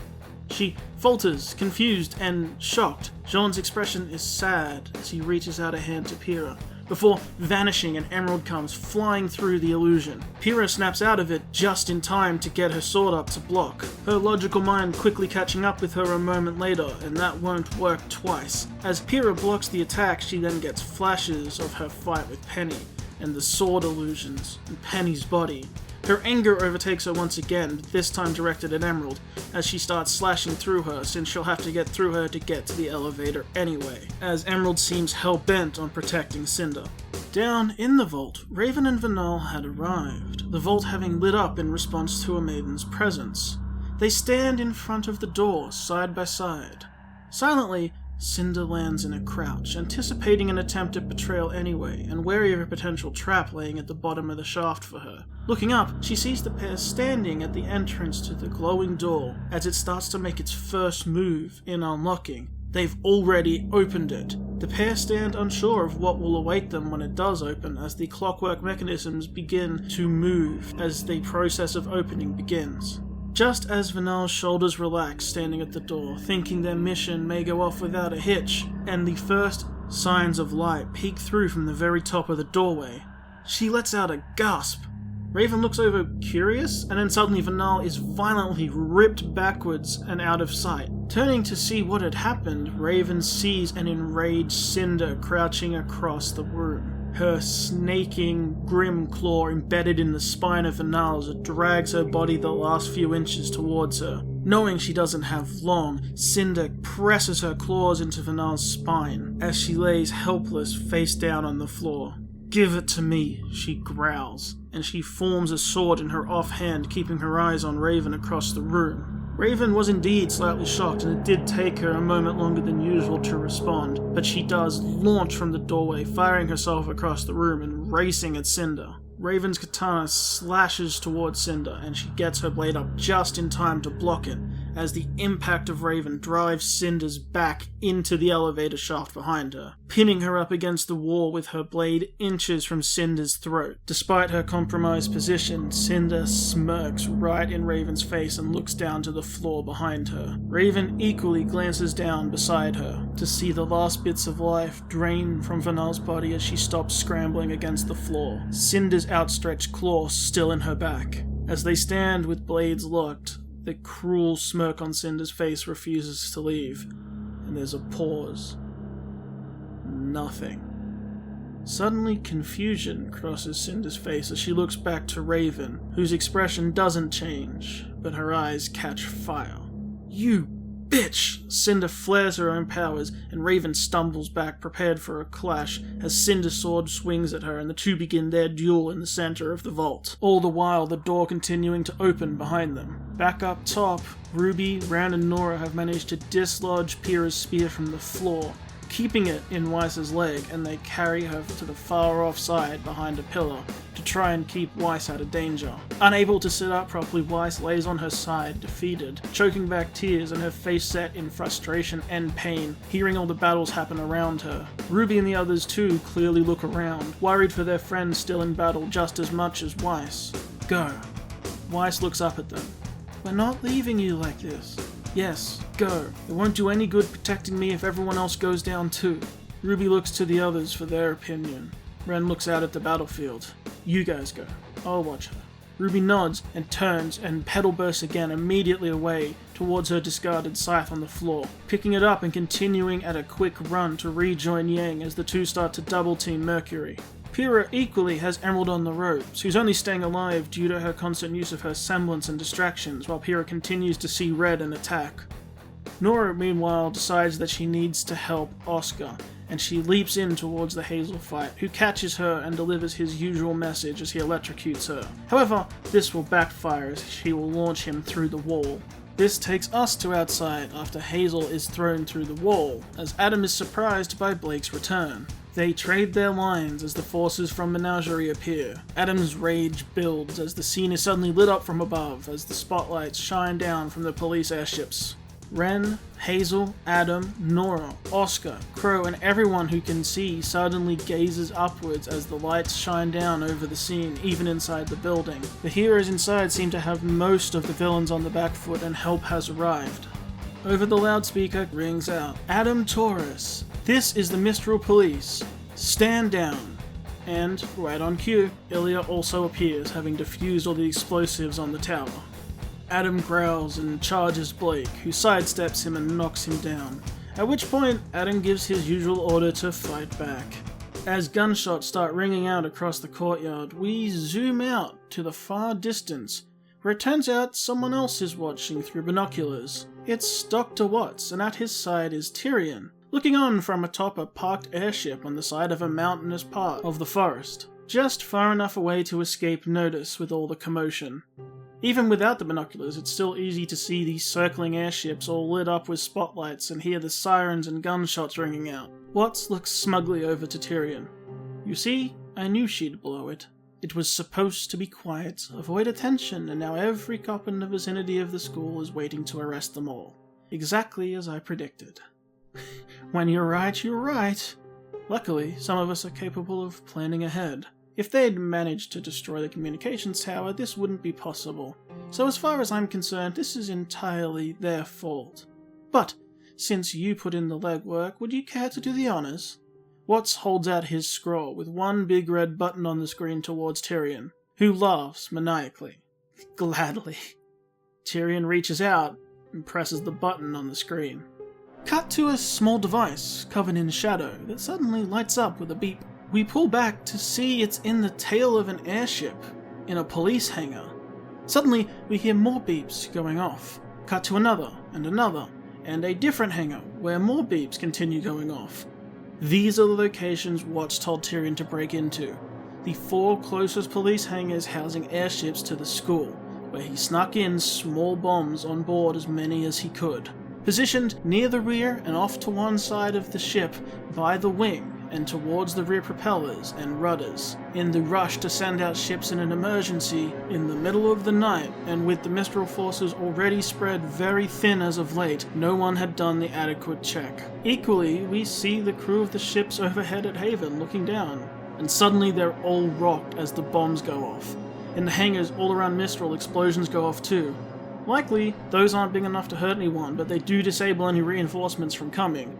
She falters, confused and shocked. Jaune's expression is sad as he reaches out a hand to Pira, before vanishing and Emerald comes flying through the illusion. Pira snaps out of it just in time to get her sword up to block, her logical mind quickly catching up with her a moment later, and that won't work twice. As Pira blocks the attack, she then gets flashes of her fight with Penny, and the sword illusions in Penny's body. Her anger overtakes her once again, but this time directed at Emerald, as she starts slashing through her, since she'll have to get through her to get to the elevator anyway, as Emerald seems hell-bent on protecting Cinder. Down in the vault, Raven and Vinal had arrived, the vault having lit up in response to a Maiden's presence. They stand in front of the door, side by side. Silently, Cinder lands in a crouch, anticipating an attempt at betrayal anyway, and wary of a potential trap laying at the bottom of the shaft for her. Looking up, she sees the pair standing at the entrance to the glowing door as it starts to make its first move in unlocking. They've already opened it. The pair stand unsure of what will await them when it does open, as the clockwork mechanisms begin to move as the process of opening begins. Just as Vinal's shoulders relax standing at the door, thinking their mission may go off without a hitch, and the first signs of light peek through from the very top of the doorway, she lets out a gasp. Raven looks over curious, and then suddenly Vinal is violently ripped backwards and out of sight. Turning to see what had happened, Raven sees an enraged Cinder crouching across the room, her snaking, grim claw embedded in the spine of Vinal as it drags her body the last few inches towards her. Knowing she doesn't have long, Cinder presses her claws into Vinal's spine as she lays helpless face down on the floor. "Give it to me," she growls, and she forms a sword in her offhand, keeping her eyes on Raven across the room. Raven was indeed slightly shocked, and it did take her a moment longer than usual to respond, but she does launch from the doorway, firing herself across the room and racing at Cinder. Raven's katana slashes towards Cinder, and she gets her blade up just in time to block it, as the impact of Raven drives Cinder's back into the elevator shaft behind her, pinning her up against the wall with her blade inches from Cinder's throat. Despite her compromised position, Cinder smirks right in Raven's face and looks down to the floor behind her. Raven equally glances down beside her to see the last bits of life drain from Vinal's body as she stops scrambling against the floor, Cinder's outstretched claw still in her back. As they stand with blades locked, the cruel smirk on Cinder's face refuses to leave, and there's a pause. Nothing. Suddenly, confusion crosses Cinder's face as she looks back to Raven, whose expression doesn't change, but her eyes catch fire. "You bitch! Cinder flares her own powers, and Raven stumbles back, prepared for a clash, as Cinder's sword swings at her and the two begin their duel in the center of the vault. All the while, the door continuing to open behind them. Back up top, RWBY, Ran and Nora have managed to dislodge Pyrrha's spear from the floor, keeping it in Weiss's leg, and they carry her to the far off side behind a pillar to try and keep Weiss out of danger. Unable to sit up properly, Weiss lays on her side, defeated, choking back tears and her face set in frustration and pain, hearing all the battles happen around her. RWBY and the others too clearly look around, worried for their friends still in battle just as much as Weiss. Go. Weiss looks up at them. We're not leaving you like this. Yes, go. It won't do any good protecting me if everyone else goes down too. RWBY looks to the others for their opinion. Ren looks out at the battlefield. You guys go. I'll watch her. RWBY nods and turns, and pedal bursts again immediately away towards her discarded scythe on the floor, picking it up and continuing at a quick run to rejoin Yang as the two start to double team Mercury. Pira equally has Emerald on the ropes, who's only staying alive due to her constant use of her semblance and distractions, while Pira continues to see red and attack. Nora, meanwhile, decides that she needs to help Oscar, and she leaps in towards the Hazel fight, who catches her and delivers his usual message as he electrocutes her. However, this will backfire as she will launch him through the wall. This takes us to outside after Hazel is thrown through the wall, as Adam is surprised by Blake's return. They trade their lines as the forces from Menagerie appear. Adam's rage builds as the scene is suddenly lit up from above as the spotlights shine down from the police airships. Ren, Hazel, Adam, Nora, Oscar, Crow, and everyone who can see suddenly gazes upwards as the lights shine down over the scene, even inside the building. The heroes inside seem to have most of the villains on the back foot, and help has arrived. Over the loudspeaker rings out, Adam Taurus, this is the Mistral Police. Stand down. And, right on cue, Ilya also appears, having defused all the explosives on the tower. Adam growls and charges Blake, who sidesteps him and knocks him down, at which point Adam gives his usual order to fight back. As gunshots start ringing out across the courtyard, we zoom out to the far distance, where it turns out someone else is watching through binoculars. It's Dr. Watts, and at his side is Tyrion, looking on from atop a parked airship on the side of a mountainous part of the forest, just far enough away to escape notice with all the commotion. Even without the binoculars, it's still easy to see these circling airships all lit up with spotlights and hear the sirens and gunshots ringing out. Watts looks smugly over to Tyrion. You see, I knew she'd blow it. It was supposed to be quiet, avoid attention, and now every cop in the vicinity of the school is waiting to arrest them all. Exactly as I predicted. When you're right, you're right. Luckily, some of us are capable of planning ahead. If they'd managed to destroy the communications tower, this wouldn't be possible. So as far as I'm concerned, this is entirely their fault. But, since you put in the legwork, would you care to do the honors? Watts holds out his scroll with one big red button on the screen towards Tyrion, who laughs maniacally. Gladly. Tyrion reaches out and presses the button on the screen. Cut to a small device covered in shadow that suddenly lights up with a beep. We pull back to see it's in the tail of an airship, in a police hangar. Suddenly, we hear more beeps going off. Cut to another, and a different hangar, where more beeps continue going off. These are the locations Watts told Tyrion to break into. The 4 closest police hangars housing airships to the school, where he snuck in small bombs on board as many as he could. Positioned near the rear and off to one side of the ship by the wing, and towards the rear propellers and rudders, in the rush to send out ships in an emergency in the middle of the night, and with the Mistral forces already spread very thin as of late, no one had done the adequate check. Equally, we see the crew of the ships overhead at Haven looking down, and suddenly they're all rocked as the bombs go off. In the hangars all around Mistral, explosions go off too. Likely, those aren't big enough to hurt anyone, but they do disable any reinforcements from coming.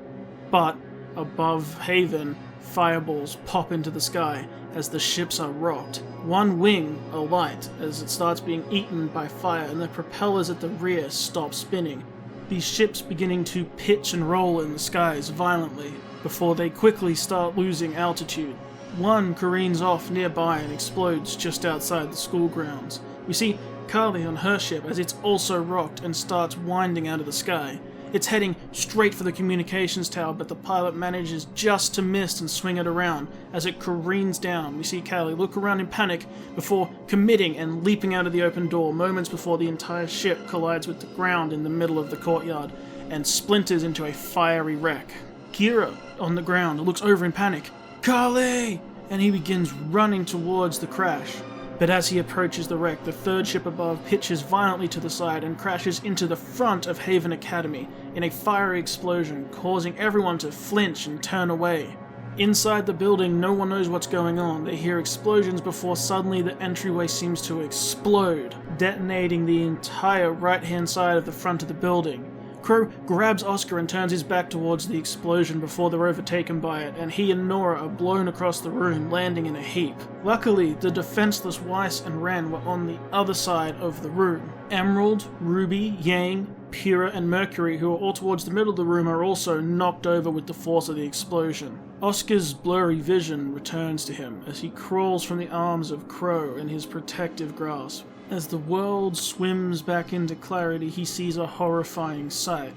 But above Haven, fireballs pop into the sky as the ships are rocked. One wing alight as it starts being eaten by fire, and the propellers at the rear stop spinning. These ships beginning to pitch and roll in the skies violently, before they quickly start losing altitude. One careens off nearby and explodes just outside the school grounds. We see Carly on her ship as it's also rocked and starts winding out of the sky. It's heading straight for the communications tower, but the pilot manages just to miss and swing it around. As it careens down, we see Callie look around in panic before committing and leaping out of the open door, moments before the entire ship collides with the ground in the middle of the courtyard and splinters into a fiery wreck. Kira, on the ground, looks over in panic. Callie! And he begins running towards the crash. But as he approaches the wreck, the third ship above pitches violently to the side and crashes into the front of Haven Academy in a fiery explosion, causing everyone to flinch and turn away. Inside the building, no one knows what's going on. They hear explosions before suddenly the entryway seems to explode, detonating the entire right-hand side of the front of the building. Crow grabs Oscar and turns his back towards the explosion before they're overtaken by it, and he and Nora are blown across the room, landing in a heap. Luckily, the defenseless Weiss and Ren were on the other side of the room. Emerald, Ruby, Yang, Pira, and Mercury, who are all towards the middle of the room, are also knocked over with the force of the explosion. Oscar's blurry vision returns to him as he crawls from the arms of Crow in his protective grasp. As the world swims back into clarity, he sees a horrifying sight.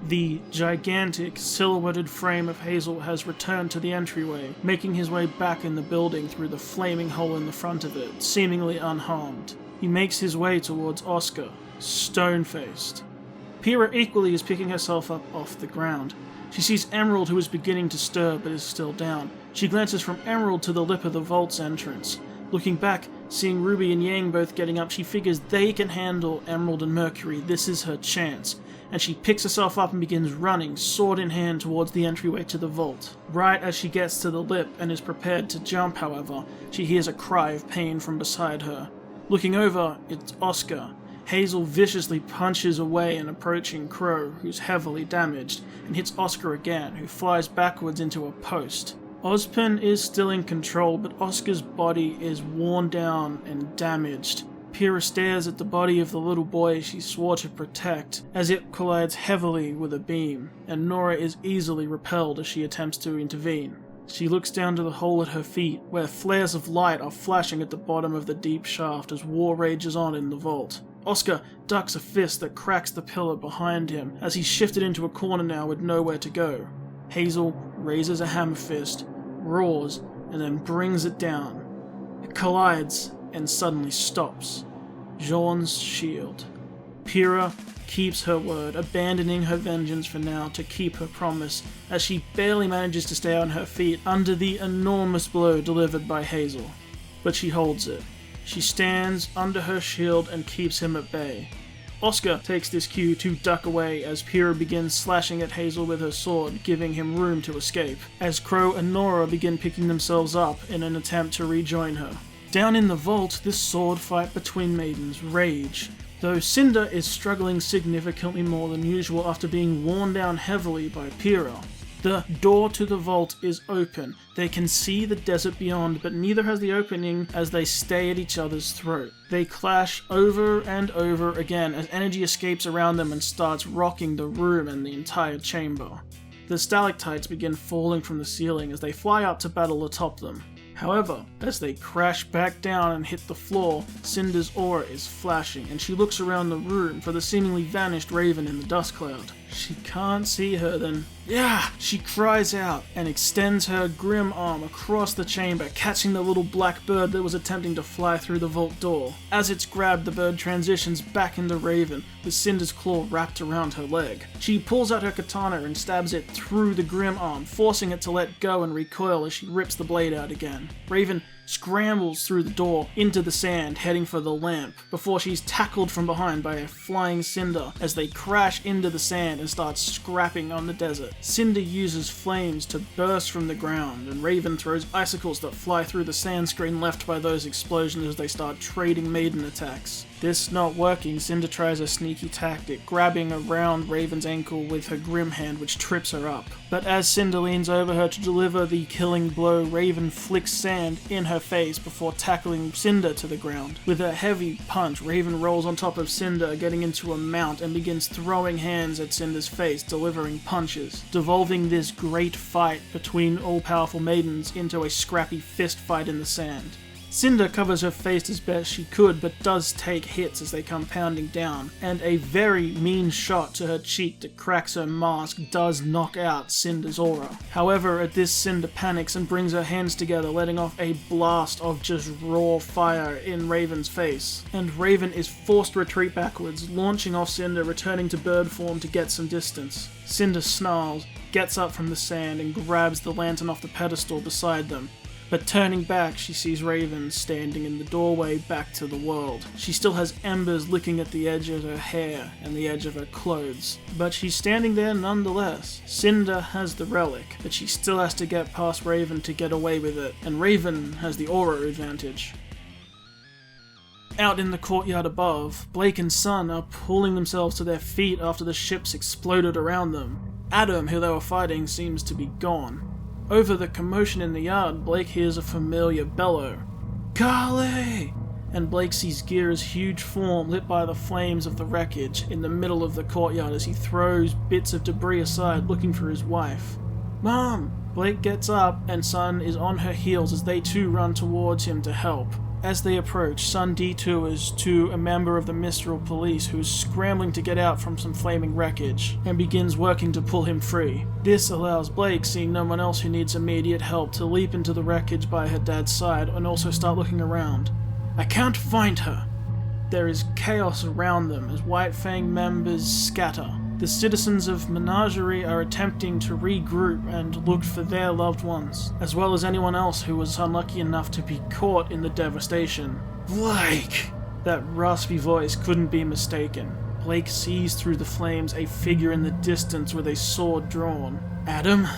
The gigantic, silhouetted frame of Hazel has returned to the entryway, making his way back in the building through the flaming hole in the front of it, seemingly unharmed. He makes his way towards Oscar, stone-faced. Pira equally is picking herself up off the ground. She sees Emerald, who is beginning to stir but is still down. She glances from Emerald to the lip of the vault's entrance. Looking back, seeing Ruby and Yang both getting up, she figures they can handle Emerald and Mercury. This is her chance. And she picks herself up and begins running, sword in hand, towards the entryway to the vault. Right as she gets to the lip and is prepared to jump, however, she hears a cry of pain from beside her. Looking over, it's Oscar. Hazel viciously punches away an approaching Crow, who's heavily damaged, and hits Oscar again, who flies backwards into a post. Ozpin is still in control, but Oscar's body is worn down and damaged. Pira stares at the body of the little boy she swore to protect as it collides heavily with a beam, and Nora is easily repelled as she attempts to intervene. She looks down to the hole at her feet, where flares of light are flashing at the bottom of the deep shaft as war rages on in the vault. Oscar ducks a fist that cracks the pillar behind him as he's shifted into a corner now with nowhere to go. Hazel raises a hammer fist, roars, and then brings it down. It collides and suddenly stops. Jaune's shield. Pira keeps her word, abandoning her vengeance for now to keep her promise, as she barely manages to stay on her feet under the enormous blow delivered by Hazel. But she holds it. She stands under her shield and keeps him at bay. Oscar takes this cue to duck away as Pira begins slashing at Hazel with her sword, giving him room to escape, as Crow and Nora begin picking themselves up in an attempt to rejoin her. Down in the vault, this sword fight between maidens rage, though Cinder is struggling significantly more than usual after being worn down heavily by Pira. The door to the vault is open. They can see the desert beyond, but neither has the opening as they stay at each other's throat. They clash over and over again as energy escapes around them and starts rocking the room and the entire chamber. The stalactites begin falling from the ceiling as they fly up to battle atop them. However, as they crash back down and hit the floor, Cinder's aura is flashing, and she looks around the room for the seemingly vanished Raven in the dust cloud. She can't see her then. Yeah! She cries out and extends her grim arm across the chamber, catching the little black bird that was attempting to fly through the vault door. As it's grabbed, the bird transitions back into Raven, with Cinder's claw wrapped around her leg. She pulls out her katana and stabs it through the grim arm, forcing it to let go and recoil as she rips the blade out again. Raven scrambles through the door into the sand, heading for the lamp, before she's tackled from behind by a flying Cinder as they crash into the sand and start scrapping on the desert. Cinder uses flames to burst from the ground, and Raven throws icicles that fly through the sand screen left by those explosions as they start trading Maiden attacks. This not working, Cinder tries a sneaky tactic, grabbing around Raven's ankle with her grim hand, which trips her up. But as Cinder leans over her to deliver the killing blow, Raven flicks sand in her face before tackling Cinder to the ground. With a heavy punch, Raven rolls on top of Cinder, getting into a mount, and begins throwing hands at Cinder's face, delivering punches, devolving this great fight between all-powerful maidens into a scrappy fist fight in the sand. Cinder covers her face as best she could, but does take hits as they come pounding down, and a very mean shot to her cheek that cracks her mask does knock out Cinder's aura. However, at this, Cinder panics and brings her hands together, letting off a blast of just raw fire in Raven's face, and Raven is forced to retreat backwards, launching off Cinder, returning to bird form to get some distance. Cinder snarls, gets up from the sand, and grabs the lantern off the pedestal beside them. But turning back, she sees Raven standing in the doorway back to the world. She still has embers licking at the edge of her hair and the edge of her clothes, but she's standing there nonetheless. Cinder has the relic, but she still has to get past Raven to get away with it, and Raven has the aura advantage. Out in the courtyard above, Blake and Sun are pulling themselves to their feet after the ships exploded around them. Adam, who they were fighting, seems to be gone. Over the commotion in the yard, Blake hears a familiar bellow. "Carly!" And Blake sees Ghira's huge form lit by the flames of the wreckage in the middle of the courtyard as he throws bits of debris aside looking for his wife. "Mom!" Blake gets up and Sun is on her heels as they too run towards him to help. As they approach, Sun detours to a member of the Mistral police who is scrambling to get out from some flaming wreckage, and begins working to pull him free. This allows Blake, seeing no one else who needs immediate help, to leap into the wreckage by her dad's side and also start looking around. "I can't find her!" There is chaos around them as White Fang members scatter. The citizens of Menagerie are attempting to regroup and look for their loved ones, as well as anyone else who was unlucky enough to be caught in the devastation. "Blake!" That raspy voice couldn't be mistaken. Blake sees through the flames a figure in the distance with a sword drawn. "Adam?"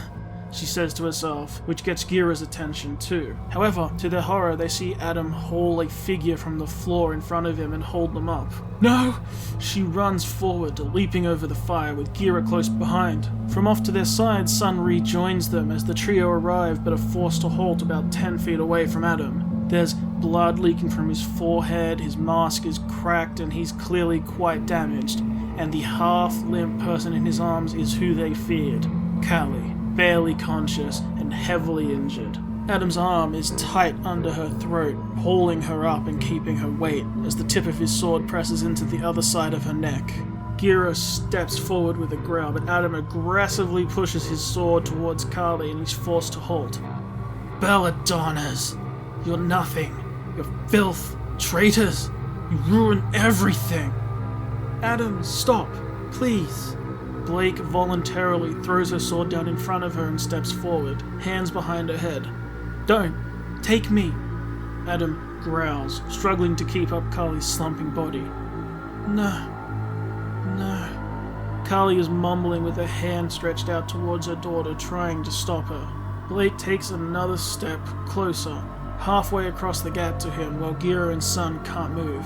she says to herself, which gets Ghira's attention too. However, to their horror, they see Adam haul a figure from the floor in front of him and hold them up. "No!" She runs forward, leaping over the fire with Ghira close behind. From off to their side, Sun rejoins them as the trio arrive but are forced to halt about 10 feet away from Adam. There's blood leaking from his forehead, his mask is cracked and he's clearly quite damaged, and the half-limp person in his arms is who they feared, Callie, barely conscious and heavily injured. Adam's arm is tight under her throat, hauling her up and keeping her weight as the tip of his sword presses into the other side of her neck. Ghira steps forward with a growl, but Adam aggressively pushes his sword towards Carly and he's forced to halt. "Belladonnas! You're nothing. You're filth. Traitors! You ruin everything!" "Adam, stop! Please!" Blake voluntarily throws her sword down in front of her and steps forward, hands behind her head. "Don't! Take me!" Adam growls, struggling to keep up Carly's slumping body. No. Carly is mumbling with her hand stretched out towards her daughter, trying to stop her. Blake takes another step closer, halfway across the gap to him, while Ghira and Sun can't move.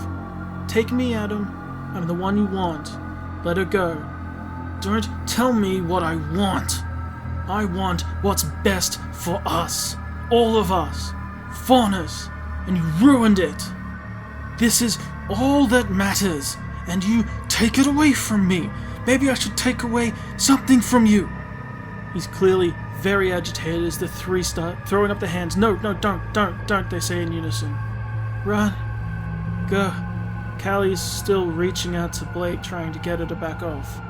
"Take me, Adam. I'm the one you want. Let her go. Don't tell me what I want. I want what's best for us. All of us. Faunus. And you ruined it. This is all that matters, and you take it away from me. Maybe I should take away something from you." He's clearly very agitated as the three start throwing up their hands. No, don't, they say in unison. "Run. Go." Callie's still reaching out to Blake, trying to get her to back off.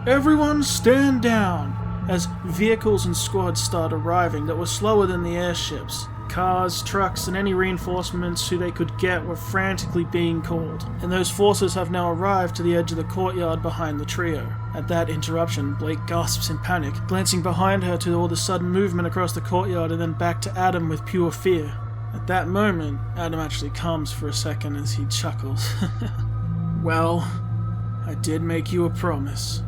"Everyone stand down!" as vehicles and squads start arriving that were slower than the airships. Cars, trucks, and any reinforcements who they could get were frantically being called, and those forces have now arrived to the edge of the courtyard behind the trio. At that interruption, Blake gasps in panic, glancing behind her to all the sudden movement across the courtyard and then back to Adam with pure fear. At that moment, Adam actually calms for a second as he chuckles. "Well, I did make you a promise."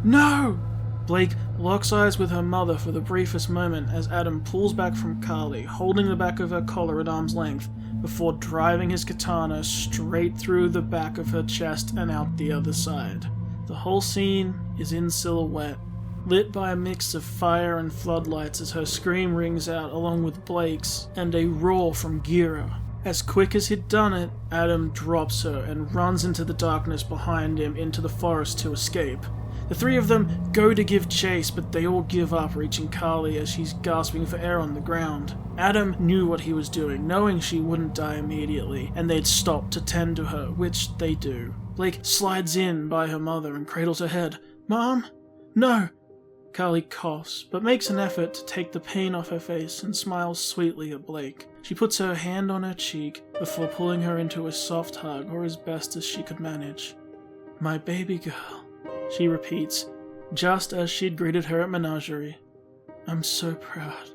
"No!" Blake locks eyes with her mother for the briefest moment as Adam pulls back from Carly, holding the back of her collar at arm's length, before driving his katana straight through the back of her chest and out the other side. The whole scene is in silhouette, lit by a mix of fire and floodlights as her scream rings out along with Blake's and a roar from Ghira. As quick as he'd done it, Adam drops her and runs into the darkness behind him into the forest to escape. The three of them go to give chase, but they all give up, reaching Carly as she's gasping for air on the ground. Adam knew what he was doing, knowing she wouldn't die immediately, and they'd stop to tend to her, which they do. Blake slides in by her mother and cradles her head. "Mom? No!" Carly coughs, but makes an effort to take the pain off her face and smiles sweetly at Blake. She puts her hand on her cheek before pulling her into a soft hug, or as best as she could manage. "My baby girl," she repeats, just as she'd greeted her at Menagerie. "I'm so proud."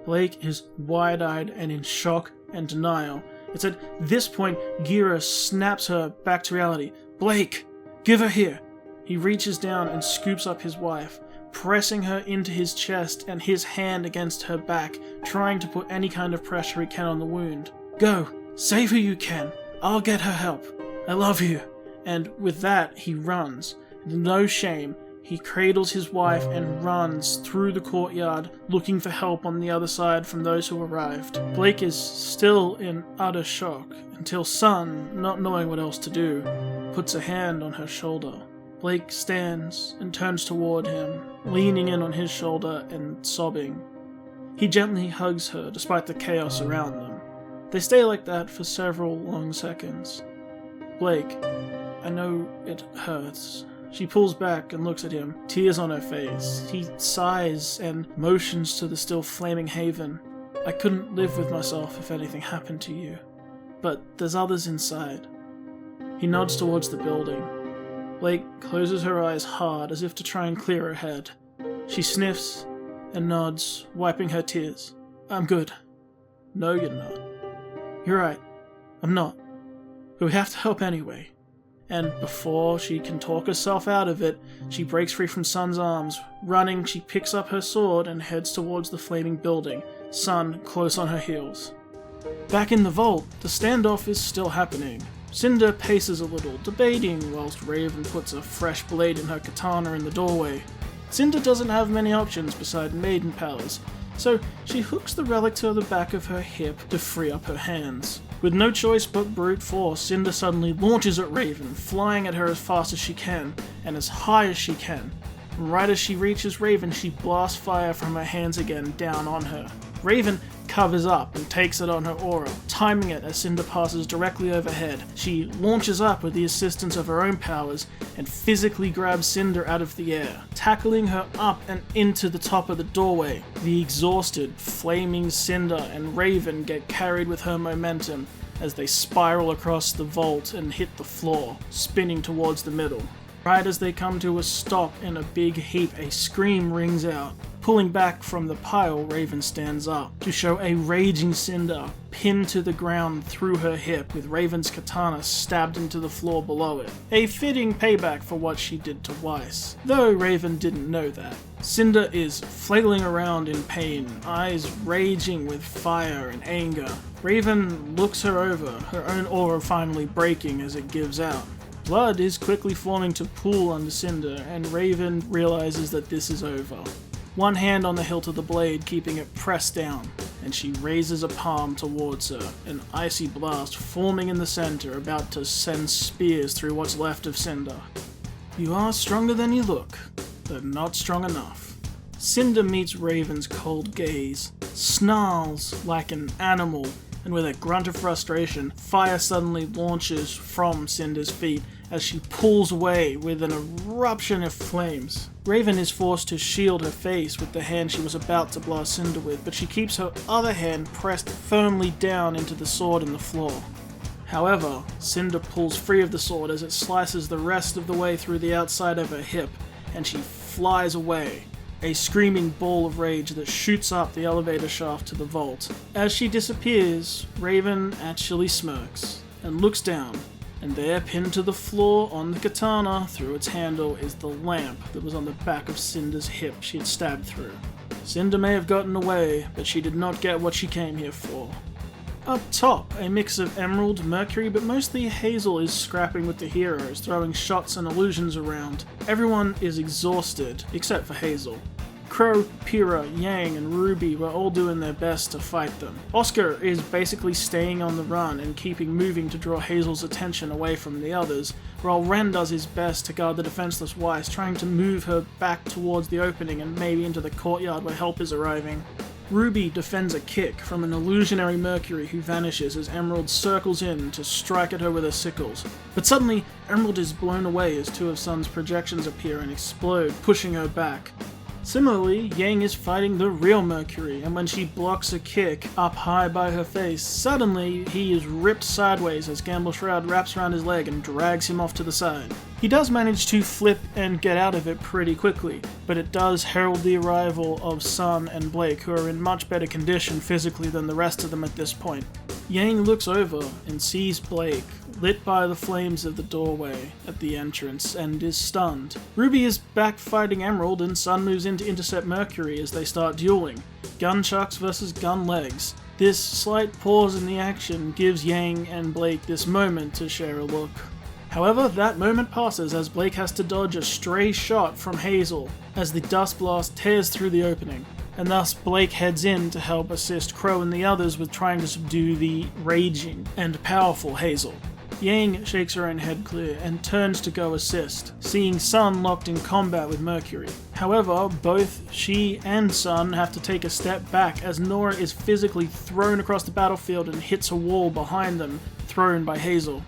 Blake is wide-eyed and in shock and denial. It's at this point Gira snaps her back to reality. "Blake, give her here!" He reaches down and scoops up his wife, pressing her into his chest and his hand against her back, trying to put any kind of pressure he can on the wound. "Go, save who you can. I'll get her help. I love you." And with that, he runs. No shame, he cradles his wife and runs through the courtyard, looking for help on the other side from those who arrived. Blake is still in utter shock, until Sun, not knowing what else to do, puts a hand on her shoulder. Blake stands and turns toward him, leaning in on his shoulder and sobbing. He gently hugs her despite the chaos around them. They stay like that for several long seconds. "Blake, I know it hurts." She pulls back and looks at him, tears on her face. He sighs and motions to the still flaming haven. "I couldn't live with myself if anything happened to you. But there's others inside." He nods towards the building. Blake closes her eyes hard as if to try and clear her head. She sniffs and nods, wiping her tears. "I'm good." "No, you're not." "You're right. I'm not. But we have to help anyway." And before she can talk herself out of it, she breaks free from Sun's arms. Running, she picks up her sword and heads towards the flaming building, Sun close on her heels. Back in the vault, the standoff is still happening. Cinder paces a little, debating, whilst Raven puts a fresh blade in her katana in the doorway. Cinder doesn't have many options beside Maiden powers, so she hooks the relic to the back of her hip to free up her hands. With no choice but brute force, Cinder suddenly launches at Raven, flying at her as fast as she can, and as high as she can. Right as she reaches Raven, she blasts fire from her hands again down on her. Raven covers up and takes it on her aura, timing it as Cinder passes directly overhead. She launches up with the assistance of her own powers and physically grabs Cinder out of the air, tackling her up and into the top of the doorway. The exhausted, flaming Cinder and Raven get carried with her momentum as they spiral across the vault and hit the floor, spinning towards the middle. Right as they come to a stop in a big heap, a scream rings out. Pulling back from the pile, Raven stands up to show a raging Cinder pinned to the ground through her hip, with Raven's katana stabbed into the floor below it. A fitting payback for what she did to Weiss, though Raven didn't know that. Cinder is flailing around in pain, eyes raging with fire and anger. Raven looks her over, her own aura finally breaking as it gives out. Blood is quickly forming to pool under Cinder, and Raven realizes that this is over. One hand on the hilt of the blade, keeping it pressed down, and she raises a palm towards her, an icy blast forming in the center, about to send spears through what's left of Cinder. "You are stronger than you look, but not strong enough." Cinder meets Raven's cold gaze, snarls like an animal, and with a grunt of frustration, fire suddenly launches from Cinder's feet as she pulls away with an eruption of flames. Raven is forced to shield her face with the hand she was about to blast Cinder with, but she keeps her other hand pressed firmly down into the sword in the floor. However, Cinder pulls free of the sword as it slices the rest of the way through the outside of her hip, and she flies away, a screaming ball of rage that shoots up the elevator shaft to the vault. As she disappears, Raven actually smirks and looks down, and there, pinned to the floor on the katana through its handle, is the lamp that was on the back of Cinder's hip she had stabbed through. Cinder may have gotten away, but she did not get what she came here for. Up top, a mix of emerald, mercury, but mostly Hazel is scrapping with the heroes, throwing shots and illusions around. Everyone is exhausted, except for Hazel. Crow, Pira, Yang, and RWBY were all doing their best to fight them. Oscar is basically staying on the run and keeping moving to draw Hazel's attention away from the others, while Ren does his best to guard the defenseless Weiss, trying to move her back towards the opening and maybe into the courtyard where help is arriving. RWBY defends a kick from an illusionary Mercury who vanishes as Emerald circles in to strike at her with her sickles. But suddenly, Emerald is blown away as two of Sun's projections appear and explode, pushing her back. Similarly, Yang is fighting the real Mercury, and when she blocks a kick up high by her face, suddenly he is ripped sideways as Gamble Shroud wraps around his leg and drags him off to the side. He does manage to flip and get out of it pretty quickly, but it does herald the arrival of Sun and Blake, who are in much better condition physically than the rest of them at this point. Yang looks over and sees Blake, lit by the flames of the doorway at the entrance, and is stunned. RWBY is back fighting Emerald, and Sun moves in to intercept Mercury as they start dueling. Gun chucks versus gun legs. This slight pause in the action gives Yang and Blake this moment to share a look. However, that moment passes as Blake has to dodge a stray shot from Hazel as the dust blast tears through the opening, and thus Blake heads in to help assist Crow and the others with trying to subdue the raging and powerful Hazel. Yang shakes her own head clear and turns to go assist, seeing Sun locked in combat with Mercury. However, both she and Sun have to take a step back as Nora is physically thrown across the battlefield and hits a wall behind them, thrown by Hazel.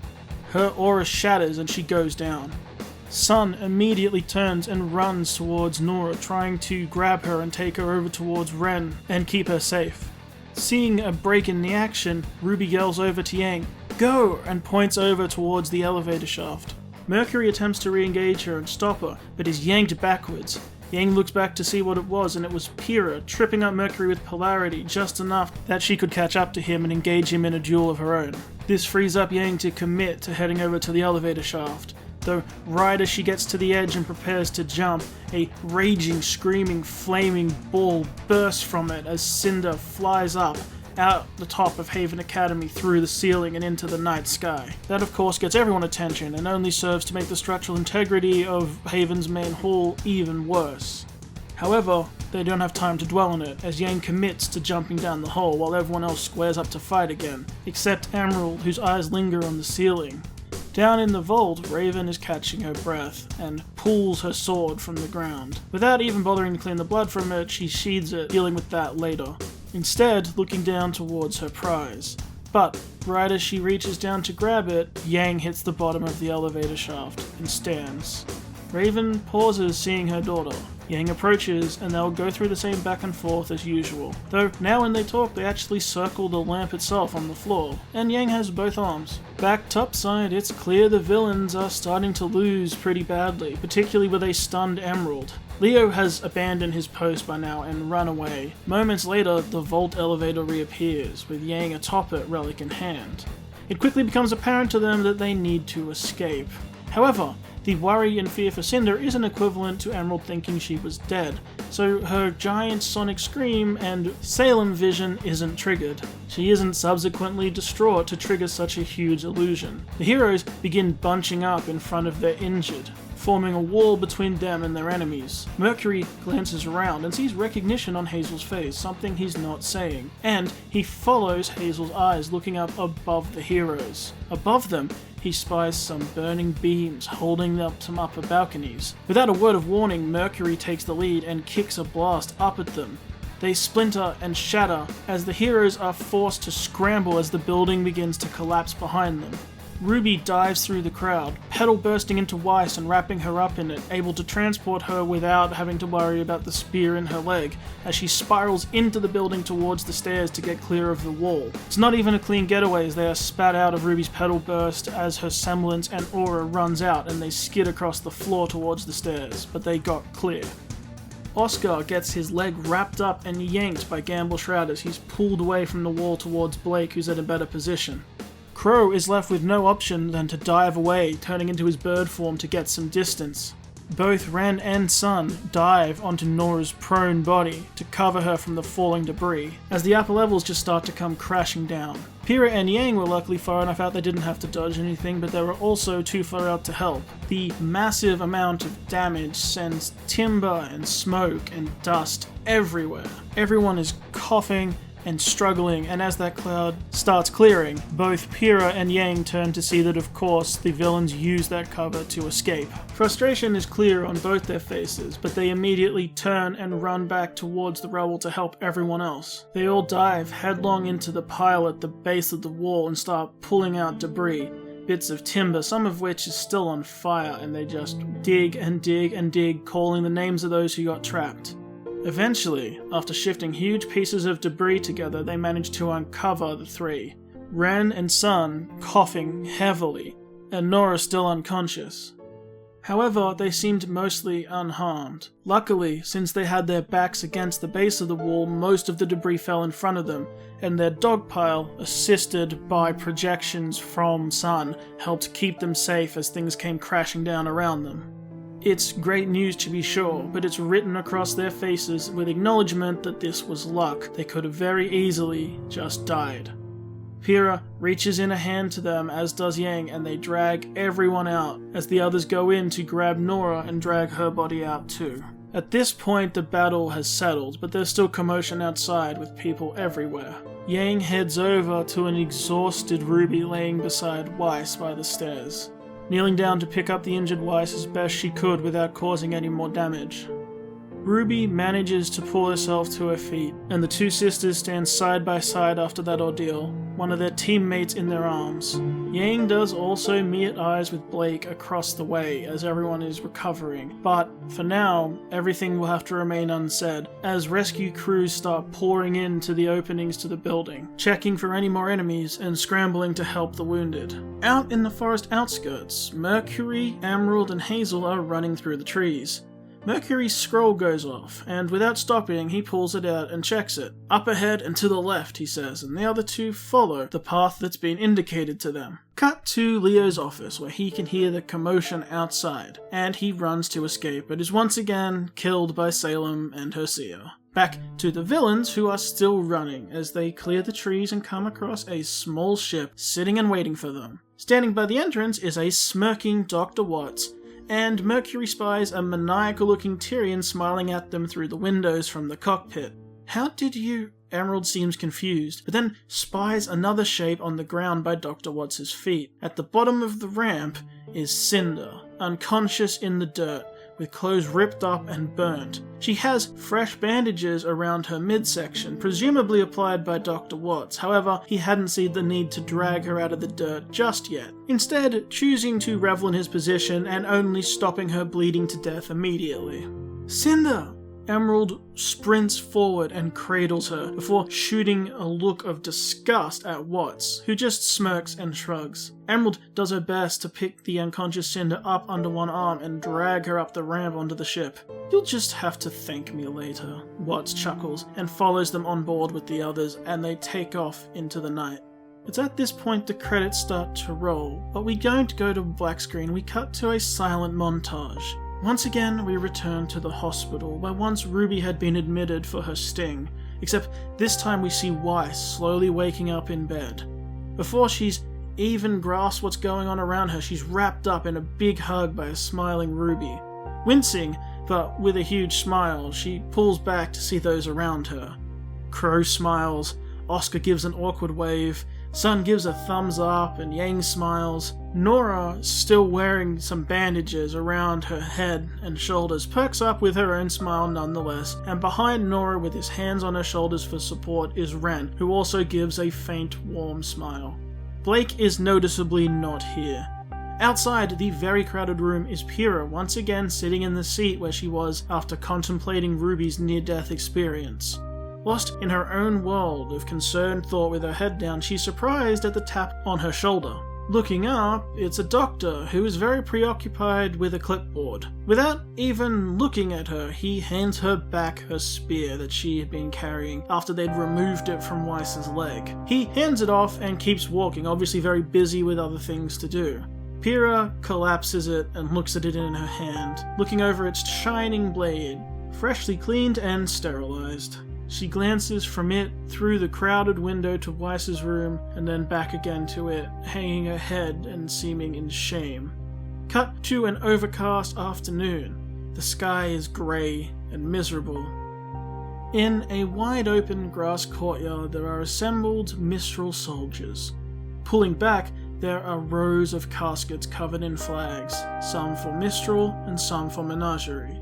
Her aura shatters and she goes down. Sun immediately turns and runs towards Nora, trying to grab her and take her over towards Ren and keep her safe. Seeing a break in the action, RWBY yells over to Yang, "Go!" and points over towards the elevator shaft. Mercury attempts to re-engage her and stop her, but is yanked backwards. Yang looks back to see what it was, and it was Pira tripping up Mercury with polarity just enough that she could catch up to him and engage him in a duel of her own. This frees up Yang to commit to heading over to the elevator shaft, though right as she gets to the edge and prepares to jump, a raging, screaming, flaming ball bursts from it as Cinder flies up out the top of Haven Academy through the ceiling and into the night sky. That of course gets everyone's attention and only serves to make the structural integrity of Haven's main hall even worse. However, they don't have time to dwell on it, as Yang commits to jumping down the hole while everyone else squares up to fight again, except Emerald, whose eyes linger on the ceiling. Down in the vault, Raven is catching her breath and pulls her sword from the ground. Without even bothering to clean the blood from it, she sheathes it, dealing with that later, instead looking down towards her prize. But right as she reaches down to grab it, Yang hits the bottom of the elevator shaft and stands. Raven pauses seeing her daughter. Yang approaches and they'll go through the same back and forth as usual, though now when they talk they actually circle the lamp itself on the floor, and Yang has both arms. Back topside, it's clear the villains are starting to lose pretty badly, particularly with a stunned Emerald. Leo has abandoned his post by now and run away. Moments later, the vault elevator reappears, with Yang atop it, relic in hand. It quickly becomes apparent to them that they need to escape. However, the worry and fear for Cinder isn't equivalent to Emerald thinking she was dead, so her giant sonic scream and Salem vision isn't triggered. She isn't subsequently distraught to trigger such a huge illusion. The heroes begin bunching up in front of their injured, forming a wall between them and their enemies. Mercury glances around and sees recognition on Hazel's face, something he's not saying, and he follows Hazel's eyes looking up above the heroes. Above them, he spies some burning beams holding up some upper balconies. Without a word of warning, Mercury takes the lead and kicks a blast up at them. They splinter and shatter as the heroes are forced to scramble as the building begins to collapse behind them. RWBY dives through the crowd, pedal bursting into Weiss and wrapping her up in it, able to transport her without having to worry about the spear in her leg, as she spirals into the building towards the stairs to get clear of the wall. It's not even a clean getaway as they are spat out of RWBY's pedal burst as her semblance and aura runs out and they skid across the floor towards the stairs, but they got clear. Oscar gets his leg wrapped up and yanked by Gamble Shroud as he's pulled away from the wall towards Blake, who's at a better position. Crow is left with no option than to dive away, turning into his bird form to get some distance. Both Ren and Sun dive onto Nora's prone body to cover her from the falling debris, as the upper levels just start to come crashing down. Pira and Yang were luckily far enough out they didn't have to dodge anything, but they were also too far out to help. The massive amount of damage sends timber and smoke and dust everywhere. Everyone is coughing and struggling, and as that cloud starts clearing, both Pira and Yang turn to see that of course the villains use that cover to escape. Frustration is clear on both their faces, but they immediately turn and run back towards the rubble to help everyone else. They all dive headlong into the pile at the base of the wall and start pulling out debris. Bits of timber, some of which is still on fire, and they just dig and dig and dig, calling the names of those who got trapped. Eventually, after shifting huge pieces of debris together, they managed to uncover the three. Ren and Sun coughing heavily, and Nora still unconscious. However, they seemed mostly unharmed. Luckily, since they had their backs against the base of the wall, most of the debris fell in front of them, and their dog pile, assisted by projections from Sun, helped keep them safe as things came crashing down around them. It's great news to be sure, but it's written across their faces with acknowledgement that this was luck. They could have very easily just died. Pira reaches in a hand to them, as does Yang, and they drag everyone out as the others go in to grab Nora and drag her body out too. At this point the battle has settled, but there's still commotion outside with people everywhere. Yang heads over to an exhausted RWBY laying beside Weiss by the stairs, kneeling down to pick up the injured Weiss as best she could without causing any more damage. RWBY manages to pull herself to her feet, and the two sisters stand side by side after that ordeal, one of their teammates in their arms. Yang does also meet eyes with Blake across the way as everyone is recovering, but for now, everything will have to remain unsaid as rescue crews start pouring into the openings to the building, checking for any more enemies and scrambling to help the wounded. Out in the forest outskirts, Mercury, Emerald, and Hazel are running through the trees. Mercury's scroll goes off, and without stopping, he pulls it out and checks it. Up ahead and to the left, he says, and the other two follow the path that's been indicated to them. Cut to Leo's office, where he can hear the commotion outside, and he runs to escape, but is once again killed by Salem and her seer. Back to the villains, who are still running as they clear the trees and come across a small ship sitting and waiting for them. Standing by the entrance is a smirking Dr. Watts, and Mercury spies a maniacal-looking Tyrion smiling at them through the windows from the cockpit. How did you... Emerald seems confused, but then spies another shape on the ground by Dr. Watts' feet. At the bottom of the ramp is Cinder, unconscious in the dirt, with clothes ripped up and burnt. She has fresh bandages around her midsection, presumably applied by Dr. Watts. However, he hadn't seen the need to drag her out of the dirt just yet, instead choosing to revel in his position and only stopping her bleeding to death immediately. Cinder! Emerald sprints forward and cradles her, before shooting a look of disgust at Watts, who just smirks and shrugs. Emerald does her best to pick the unconscious Cinder up under one arm and drag her up the ramp onto the ship. "You'll just have to thank me later," Watts chuckles, and follows them on board with the others, and they take off into the night. It's at this point the credits start to roll, but we don't go to black screen, we cut to a silent montage. Once again, we return to the hospital, where once RWBY had been admitted for her sting, except this time we see Weiss slowly waking up in bed. Before she's even grasped what's going on around her, she's wrapped up in a big hug by a smiling RWBY. Wincing, but with a huge smile, she pulls back to see those around her. Crow smiles, Oscar gives an awkward wave, Sun gives a thumbs up, and Yang smiles. Nora, still wearing some bandages around her head and shoulders, perks up with her own smile nonetheless, and behind Nora with his hands on her shoulders for support is Ren, who also gives a faint, warm smile. Blake is noticeably not here. Outside the very crowded room is Pira, once again sitting in the seat where she was after contemplating RWBY's near-death experience. Lost in her own world of concerned thought with her head down, she's surprised at the tap on her shoulder. Looking up, it's a doctor who is very preoccupied with a clipboard. Without even looking at her, he hands her back her spear that she had been carrying after they'd removed it from Weiss's leg. He hands it off and keeps walking, obviously very busy with other things to do. Pira collapses it and looks at it in her hand, looking over its shining blade, freshly cleaned and sterilized. She glances from it through the crowded window to Weiss's room and then back again to it, hanging her head and seeming in shame. Cut to an overcast afternoon. The sky is grey and miserable. In a wide-open grass courtyard there are assembled Mistral soldiers. Pulling back, there are rows of caskets covered in flags, some for Mistral and some for Menagerie.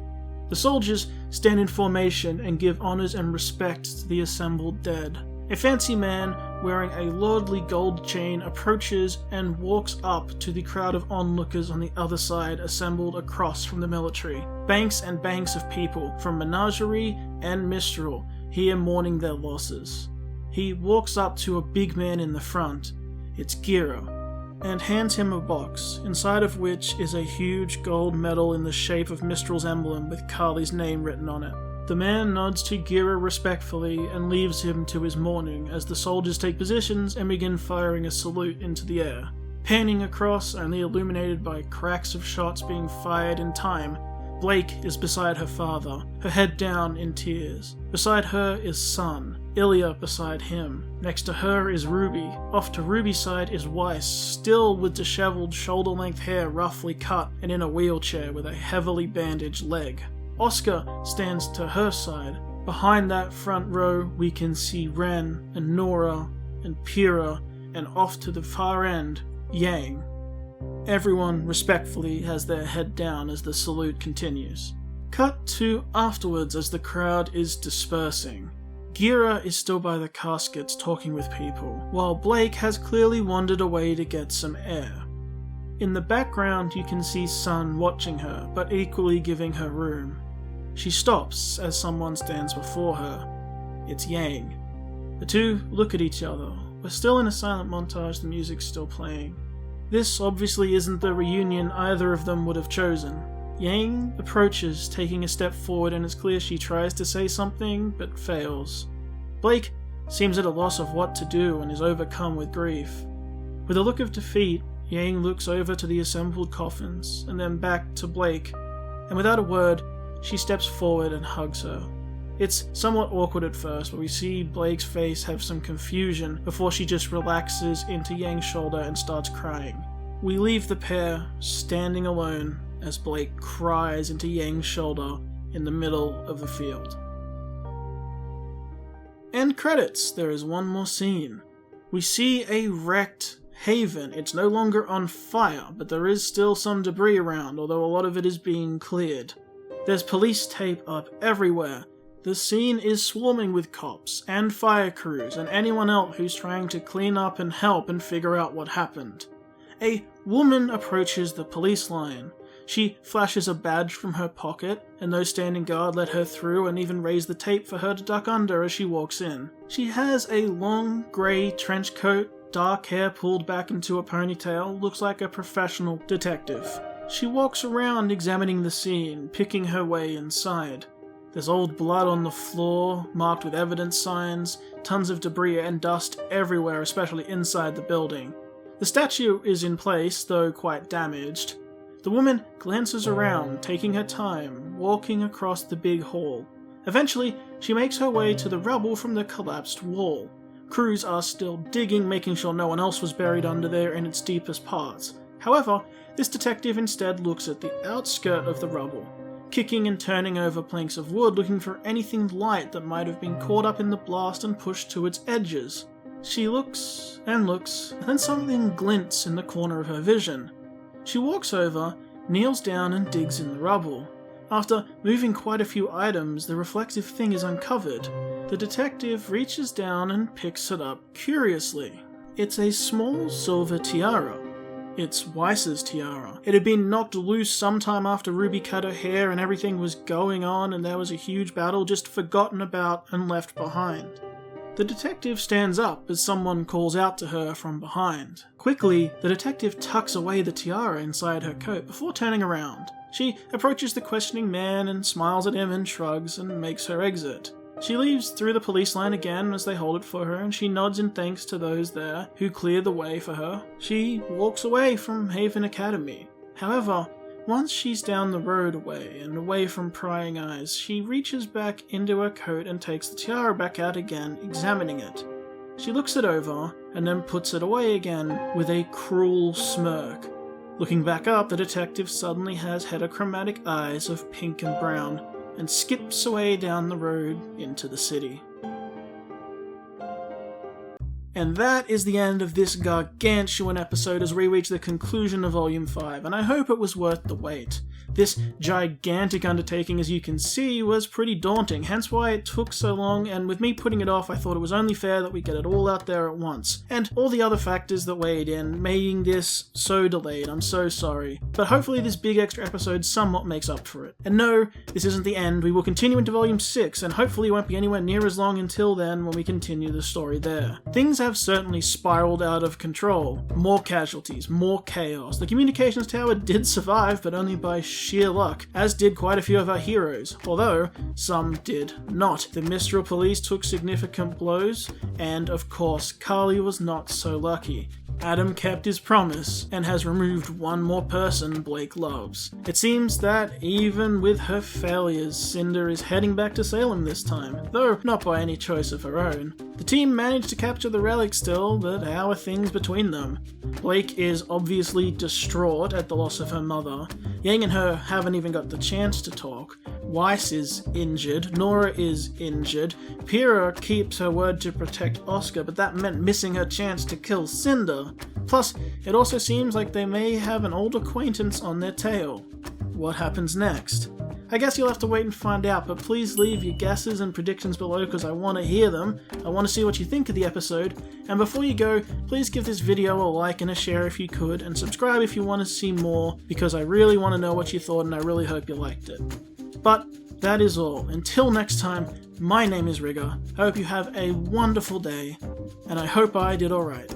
The soldiers stand in formation and give honours and respect to the assembled dead. A fancy man wearing a lordly gold chain approaches and walks up to the crowd of onlookers on the other side assembled across from the military. Banks and banks of people from Menagerie and Mistral here mourning their losses. He walks up to a big man in the front, it's Gira, and hands him a box, inside of which is a huge gold medal in the shape of Mistral's emblem with Carly's name written on it. The man nods to Gira respectfully and leaves him to his mourning as the soldiers take positions and begin firing a salute into the air. Panning across, only illuminated by cracks of shots being fired in time, Blake is beside her father, her head down in tears. Beside her is Son, Ilya beside him. Next to her is Ruby. Off to Ruby's side is Weiss, still with disheveled shoulder-length hair roughly cut and in a wheelchair with a heavily bandaged leg. Oscar stands to her side. Behind that front row we can see Ren and Nora and Pira, and off to the far end, Yang. Everyone respectfully has their head down as the salute continues. Cut to afterwards as the crowd is dispersing. Gira is still by the caskets talking with people, while Blake has clearly wandered away to get some air. In the background you can see Sun watching her, but equally giving her room. She stops as someone stands before her. It's Yang. The two look at each other. We're still in a silent montage, the music's still playing. This obviously isn't the reunion either of them would have chosen. Yang approaches, taking a step forward, and it's clear she tries to say something, but fails. Blake seems at a loss of what to do and is overcome with grief. With a look of defeat, Yang looks over to the assembled coffins, and then back to Blake, and without a word, she steps forward and hugs her. It's somewhat awkward at first, but we see Blake's face have some confusion before she just relaxes into Yang's shoulder and starts crying. We leave the pair standing alone as Blake cries into Yang's shoulder in the middle of the field. End credits. There is one more scene. We see a wrecked haven. It's no longer on fire, but there is still some debris around, although a lot of it is being cleared. There's police tape up everywhere. The scene is swarming with cops and fire crews and anyone else who's trying to clean up and help and figure out what happened. A woman approaches the police line. She flashes a badge from her pocket, and those standing guard let her through and even raise the tape for her to duck under as she walks in. She has a long grey trench coat, dark hair pulled back into a ponytail, looks like a professional detective. She walks around examining the scene, picking her way inside. There's old blood on the floor, marked with evidence signs, tons of debris and dust everywhere, especially inside the building. The statue is in place, though quite damaged. The woman glances around, taking her time, walking across the big hall. Eventually, she makes her way to the rubble from the collapsed wall. Crews are still digging, making sure no one else was buried under there in its deepest parts. However, this detective instead looks at the outskirt of the rubble, kicking and turning over planks of wood, looking for anything light that might have been caught up in the blast and pushed to its edges. She looks, and then something glints in the corner of her vision. She walks over, kneels down and digs in the rubble. After moving quite a few items, the reflective thing is uncovered. The detective reaches down and picks it up curiously. It's a small silver tiara. It's Weiss's tiara. It had been knocked loose sometime after Ruby cut her hair and everything was going on and there was a huge battle just forgotten about and left behind. The detective stands up as someone calls out to her from behind. Quickly, the detective tucks away the tiara inside her coat before turning around. She approaches the questioning man and smiles at him and shrugs and makes her exit. She leaves through the police line again as they hold it for her, and she nods in thanks to those there who cleared the way for her. She walks away from Haven Academy. However, once she's down the road away and away from prying eyes, she reaches back into her coat and takes the tiara back out again, examining it. She looks it over and then puts it away again with a cruel smirk. Looking back up, the detective suddenly has heterochromatic eyes of pink and brown and skips away down the road into the city. And that is the end of this gargantuan episode as we reach the conclusion of Volume 5, and I hope it was worth the wait. This gigantic undertaking, as you can see, was pretty daunting, hence why it took so long, and with me putting it off, I thought it was only fair that we get it all out there at once. And all the other factors that weighed in, making this so delayed, I'm so sorry. But hopefully this big extra episode somewhat makes up for it. And no, this isn't the end, we will continue into Volume 6, and hopefully it won't be anywhere near as long until then when we continue the story there. Things have certainly spiraled out of control. More casualties, more chaos. The communications tower did survive, but only by sheer luck, as did quite a few of our heroes, although some did not. The Mistral police took significant blows, and of course, Carly was not so lucky. Adam kept his promise and has removed one more person Blake loves. It seems that even with her failures, Cinder is heading back to Salem this time, though not by any choice of her own. The team managed to capture the relic still, but how are things between them? Blake is obviously distraught at the loss of her mother. Yang and her haven't even got the chance to talk. Weiss is injured, Nora is injured, Pira keeps her word to protect Oscar, but that meant missing her chance to kill Cinder. Plus, it also seems like they may have an old acquaintance on their tail. What happens next? I guess you'll have to wait and find out, but please leave your guesses and predictions below because I want to hear them. I want to see what you think of the episode. And before you go, please give this video a like and a share if you could, and subscribe if you want to see more, because I really want to know what you thought and I really hope you liked it. But that is all. Until next time, my name is Rigger. I hope you have a wonderful day, and I hope I did alright.